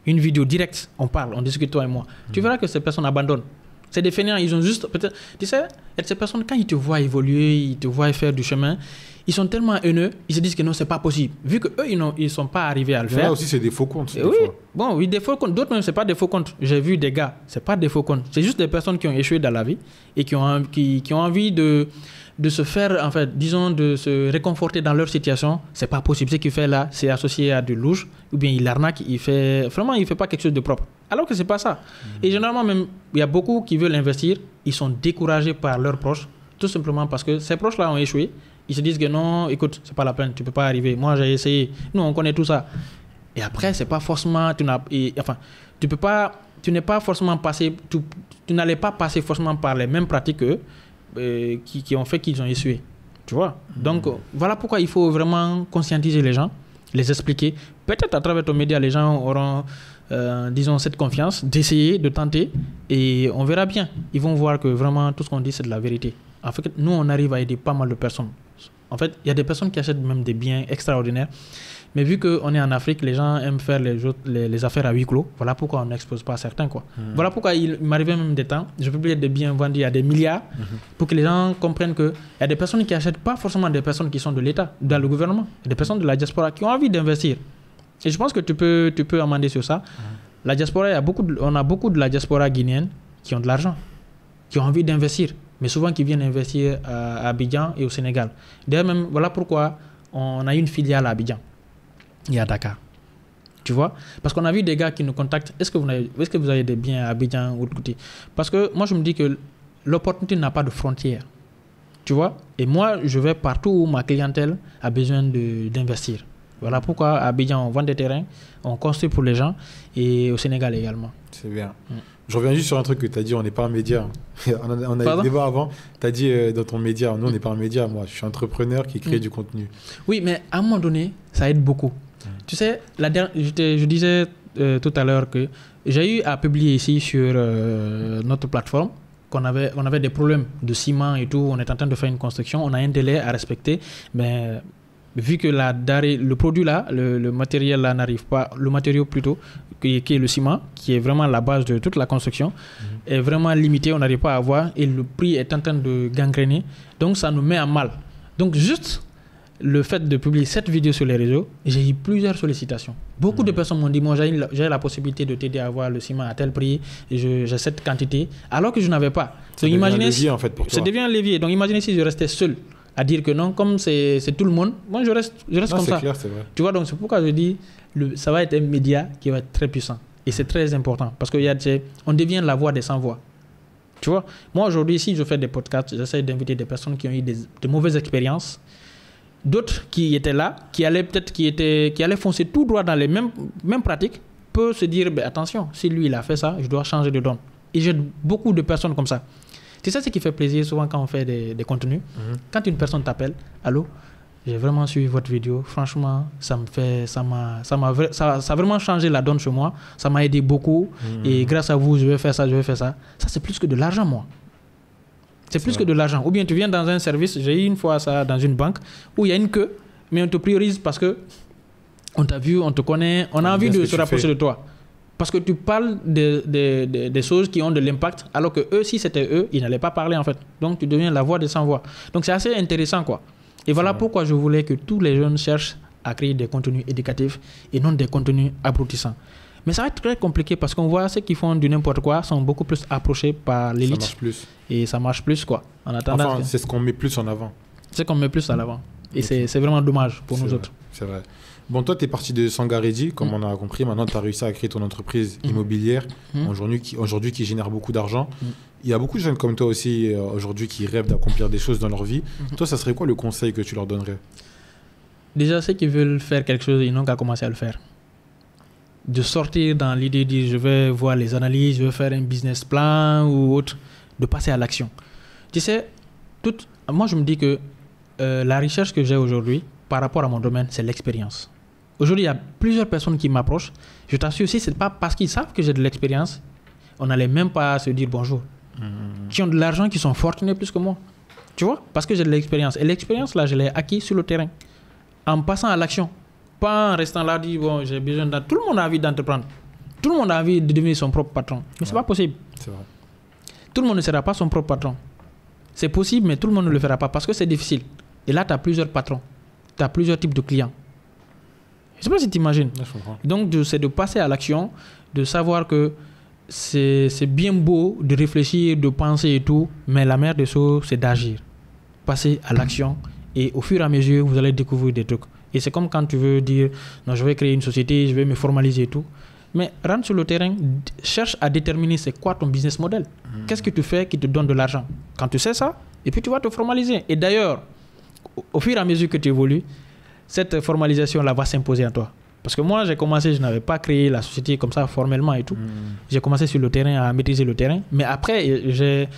Une vidéo directe, on parle, on discute toi et moi. Tu verras que ces personnes abandonnent. C'est des fainéants, ils ont juste peut-être... Tu sais, ces personnes, quand ils te voient évoluer, ils te voient faire du chemin, ils sont tellement haineux, ils se disent que non, c'est pas possible. Vu qu'eux, ils ne sont pas arrivés à le faire. Là aussi, c'est des faux comptes. Oui, bon, oui, des faux comptes. D'autres même, c'est pas des faux comptes. J'ai vu des gars, c'est pas des faux comptes. C'est juste des personnes qui ont échoué dans la vie et qui ont envie de se faire, en fait, disons, de se réconforter dans leur situation. C'est pas possible. Ce qu'il fait là, c'est associé à du louche, ou bien il arnaque, il fait pas quelque chose de propre. Alors que c'est pas ça. Et généralement, même, il y a beaucoup qui veulent investir, ils sont découragés par leurs proches, tout simplement parce que ces proches-là ont échoué. Ils se disent que non, écoute, c'est pas la peine, tu peux pas arriver. Moi, j'ai essayé. Nous, on connaît tout ça. Et après, c'est pas forcément, tu n'es pas forcément passé, tu n'allais pas passer forcément par les mêmes pratiques qu'eux, qui ont fait qu'ils ont essuyé. Tu vois? Donc, voilà pourquoi il faut vraiment conscientiser les gens, les expliquer. Peut-être à travers ton média, les gens auront, disons, cette confiance d'essayer, de tenter, et on verra bien. Ils vont voir que vraiment tout ce qu'on dit, c'est de la vérité. En fait, nous, on arrive à aider pas mal de personnes. En fait, il y a des personnes qui achètent même des biens extraordinaires. Mais vu qu'on est en Afrique, les gens aiment faire les affaires à huis clos. Voilà pourquoi on n'expose pas certains, quoi. Voilà pourquoi il m'arrivait même des temps, je publiais des biens vendus à des milliards pour que les gens comprennent qu'il y a des personnes qui achètent pas forcément des personnes qui sont de l'État, dans le gouvernement. Il y a des personnes de la diaspora qui ont envie d'investir. Et je pense que tu peux amender sur ça. La diaspora, on a beaucoup de la diaspora guinéenne qui ont de l'argent, qui ont envie d'investir, mais souvent qui viennent investir à Abidjan et au Sénégal. D'ailleurs, même, voilà pourquoi on a une filiale à Abidjan et à Dakar. Tu vois? Parce qu'on a vu des gars qui nous contactent. Est-ce que vous avez des biens à Abidjan ou de côté? Parce que moi, je me dis que l'opportunité n'a pas de frontières. Tu vois? Et moi, je vais partout où ma clientèle a besoin d'investir. Voilà pourquoi à Abidjan, on vend des terrains, on construit pour les gens, et au Sénégal également. C'est bien. Je reviens juste sur un truc que tu as dit, on n'est pas un média. On a eu le débat avant. Tu as dit dans ton média, nous, on n'est pas un média. Moi, je suis entrepreneur qui crée du contenu. Oui, mais à un moment donné, ça aide beaucoup. Tu sais, je disais tout à l'heure que j'ai eu à publier ici sur notre plateforme qu'on avait des problèmes de ciment et tout. On est en train de faire une construction. On a un délai à respecter. Mais vu que le produit là, le matériel là n'arrive pas, le matériau plutôt, qui est le ciment, qui est vraiment la base de toute la construction, est vraiment limité, on n'arrive pas à avoir, et le prix est en train de gangréner. Donc ça nous met à mal. Donc juste le fait de publier cette vidéo sur les réseaux, j'ai eu plusieurs sollicitations. Beaucoup de personnes m'ont dit, moi j'ai la possibilité de t'aider à avoir le ciment à tel prix, et j'ai cette quantité, alors que je n'avais pas. Ça devient un levier en fait pour toi. Ça devient un levier. Donc imaginez si je restais seul à dire que non, comme c'est tout le monde, moi je reste comme ça. C'est clair, c'est vrai. Tu vois, donc c'est pourquoi je dis, ça va être un média qui va être très puissant. Et c'est très important, parce qu'on devient la voix des sans-voix. Tu vois, moi aujourd'hui, si je fais des podcasts, j'essaie d'inviter des personnes qui ont eu de mauvaises expériences, d'autres qui étaient là, qui allaient foncer tout droit dans les mêmes pratiques, peuvent se dire, ben, attention, si lui il a fait ça, je dois changer de donne. Et j'ai beaucoup de personnes comme ça. C'est ça ce qui fait plaisir souvent quand on fait des contenus. Quand une personne t'appelle, allô, j'ai vraiment suivi votre vidéo, franchement, ça a vraiment changé la donne chez moi, ça m'a aidé beaucoup, et grâce à vous, je vais faire ça. Ça, c'est plus que de l'argent, moi. C'est plus que de l'argent. Ou bien tu viens dans un service, j'ai eu une fois ça dans une banque, où il y a une queue, mais on te priorise parce que on t'a vu, on te connaît, on a envie de se rapprocher de toi. Parce que tu parles des choses qui ont de l'impact, alors que eux, si c'était eux, ils n'allaient pas parler en fait. Donc tu deviens la voix des sans-voix. Donc c'est assez intéressant, quoi. Et voilà pourquoi je voulais que tous les jeunes cherchent à créer des contenus éducatifs et non des contenus abrutissants. Mais ça va être très compliqué parce qu'on voit ceux qui font du n'importe quoi sont beaucoup plus approchés par l'élite. Ça marche plus. Et ça marche plus, quoi. En attendant, enfin, c'est ce qu'on met plus en avant. C'est ce qu'on met plus en avant. Et c'est vraiment dommage pour nous autres. C'est vrai. Bon, toi, tu es parti de Sangaredi, comme on a compris. Maintenant, tu as réussi à créer ton entreprise immobilière, aujourd'hui qui génère beaucoup d'argent. Il y a beaucoup de jeunes comme toi aussi, aujourd'hui, qui rêvent d'accomplir des choses dans leur vie. Toi, ça serait quoi le conseil que tu leur donnerais? Déjà, ceux qui veulent faire quelque chose, ils n'ont qu'à commencer à le faire. De sortir dans l'idée de dire, je vais voir les analyses, je vais faire un business plan ou autre, de passer à l'action. Tu sais, moi, je me dis que la recherche que j'ai aujourd'hui, par rapport à mon domaine, c'est l'expérience. Aujourd'hui, il y a plusieurs personnes qui m'approchent. Je t'assure, si ce n'est pas parce qu'ils savent que j'ai de l'expérience, on n'allait même pas se dire bonjour. Qui ont de l'argent, qui sont fortunés plus que moi. Tu vois? Parce que j'ai de l'expérience. Et l'expérience, là, je l'ai acquis sur le terrain. En passant à l'action. Pas en restant là, dire, bon, j'ai besoin d'entreprendre. Tout le monde a envie d'entreprendre. Tout le monde a envie de devenir son propre patron. Mais c'est pas possible. C'est vrai. Tout le monde ne sera pas son propre patron. C'est possible, mais tout le monde ne le fera pas parce que c'est difficile. Et là, tu as plusieurs patrons. Tu as plusieurs types de clients. Je ne sais pas si tu imagines. Donc, c'est de passer à l'action, de savoir que c'est bien beau de réfléchir, de penser et tout, mais la meilleure des choses, c'est d'agir. Passer à l'action et au fur et à mesure, vous allez découvrir des trucs. Et c'est comme quand tu veux dire, non, je vais créer une société, je vais me formaliser et tout. Mais rentre sur le terrain, cherche à déterminer c'est quoi ton business model. Qu'est-ce que tu fais qui te donne de l'argent? Quand tu sais ça, et puis tu vas te formaliser. Et d'ailleurs, au fur et à mesure que tu évolues, cette formalisation-là va s'imposer à toi. Parce que moi, j'ai commencé, je n'avais pas créé la société comme ça formellement et tout. J'ai commencé sur le terrain à maîtriser le terrain. Mais après, j'ai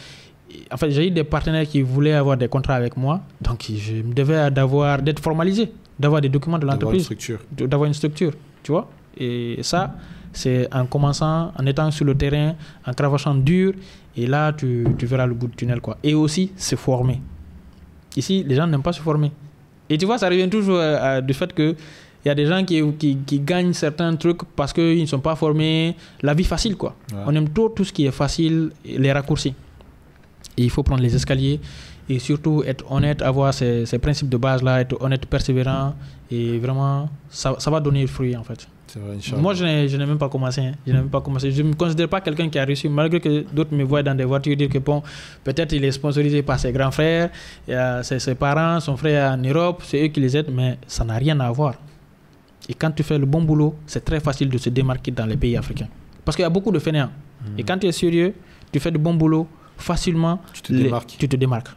eu des partenaires qui voulaient avoir des contrats avec moi. Donc, je me devais d'être formalisé, d'avoir des documents de l'entreprise. D'avoir une structure, tu vois. Et ça, c'est en commençant, en étant sur le terrain, en cravachant dur. Et là, tu verras le bout du tunnel, quoi. Et aussi, se former. Ici, les gens n'aiment pas se former. Et tu vois, ça revient toujours du fait qu'il y a des gens qui gagnent certains trucs parce qu'ils ne sont pas formés. La vie facile, quoi. Ouais. On aime tout ce qui est facile, les raccourcis. Et il faut prendre les escaliers et surtout être honnête, avoir ces principes de base-là, être honnête, persévérant. Et vraiment, ça va donner fruit, en fait. C'est vrai, moi, je n'ai même pas commencé. Hein. Je ne me considère pas quelqu'un qui a réussi, malgré que d'autres me voient dans des voitures dire que bon, peut-être il est sponsorisé par ses grands frères, ses parents, son frère en Europe, c'est eux qui les aident, mais ça n'a rien à voir. Et quand tu fais le bon boulot, c'est très facile de se démarquer dans les pays africains. Parce qu'il y a beaucoup de fainéants. Et quand tu es sérieux, tu fais du bon boulot, facilement, tu te démarques.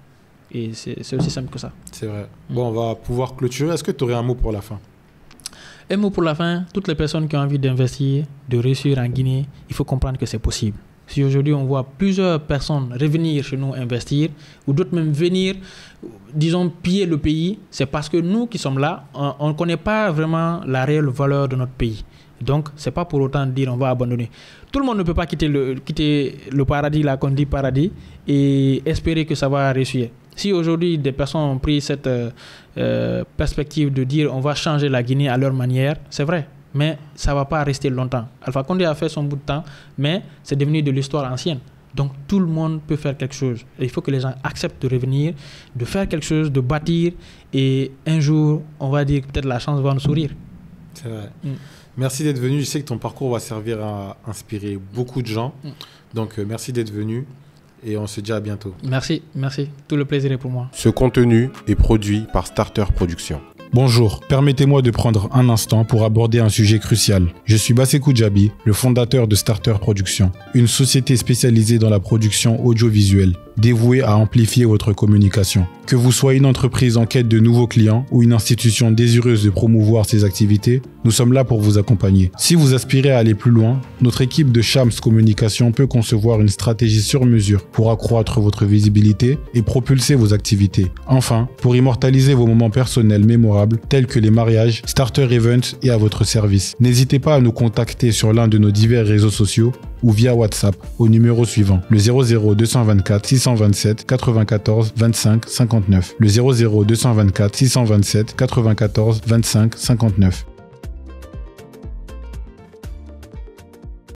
Et c'est aussi simple que ça. C'est vrai. Bon, on va pouvoir clôturer. Est-ce que tu aurais un mot pour la fin? Un mot pour la fin, toutes les personnes qui ont envie d'investir, de réussir en Guinée, il faut comprendre que c'est possible. Si aujourd'hui on voit plusieurs personnes revenir chez nous investir, ou d'autres même venir, disons, piller le pays, c'est parce que nous qui sommes là, on ne connaît pas vraiment la réelle valeur de notre pays. Donc, ce n'est pas pour autant dire on va abandonner. Tout le monde ne peut pas quitter le paradis, là qu'on dit paradis, et espérer que ça va réussir. Si aujourd'hui des personnes ont pris cette perspective de dire on va changer la Guinée à leur manière, c'est vrai, mais ça ne va pas rester longtemps. Alpha Condé a fait son bout de temps, mais c'est devenu de l'histoire ancienne. Donc tout le monde peut faire quelque chose. Et il faut que les gens acceptent de revenir, de faire quelque chose, de bâtir, et un jour, on va dire que peut-être la chance va nous sourire. C'est vrai. Merci d'être venu. Je sais que ton parcours va servir à inspirer beaucoup de gens. Donc merci d'être venu. Et on se dit à bientôt. Merci. Tout le plaisir est pour moi. Ce contenu est produit par Starter Productions. Bonjour, permettez-moi de prendre un instant pour aborder un sujet crucial. Je suis Bassekou Djabi, le fondateur de Starter Productions, une société spécialisée dans la production audiovisuelle, dévouée à amplifier votre communication. Que vous soyez une entreprise en quête de nouveaux clients ou une institution désireuse de promouvoir ses activités, nous sommes là pour vous accompagner. Si vous aspirez à aller plus loin, notre équipe de Shams Communication peut concevoir une stratégie sur mesure pour accroître votre visibilité et propulser vos activités. Enfin, pour immortaliser vos moments personnels mémorables tels que les mariages, Starter Events est à votre service. N'hésitez pas à nous contacter sur l'un de nos divers réseaux sociaux ou via WhatsApp au numéro suivant, le 00 224 627 94 25 59. Le 00 224 627 94 25 59.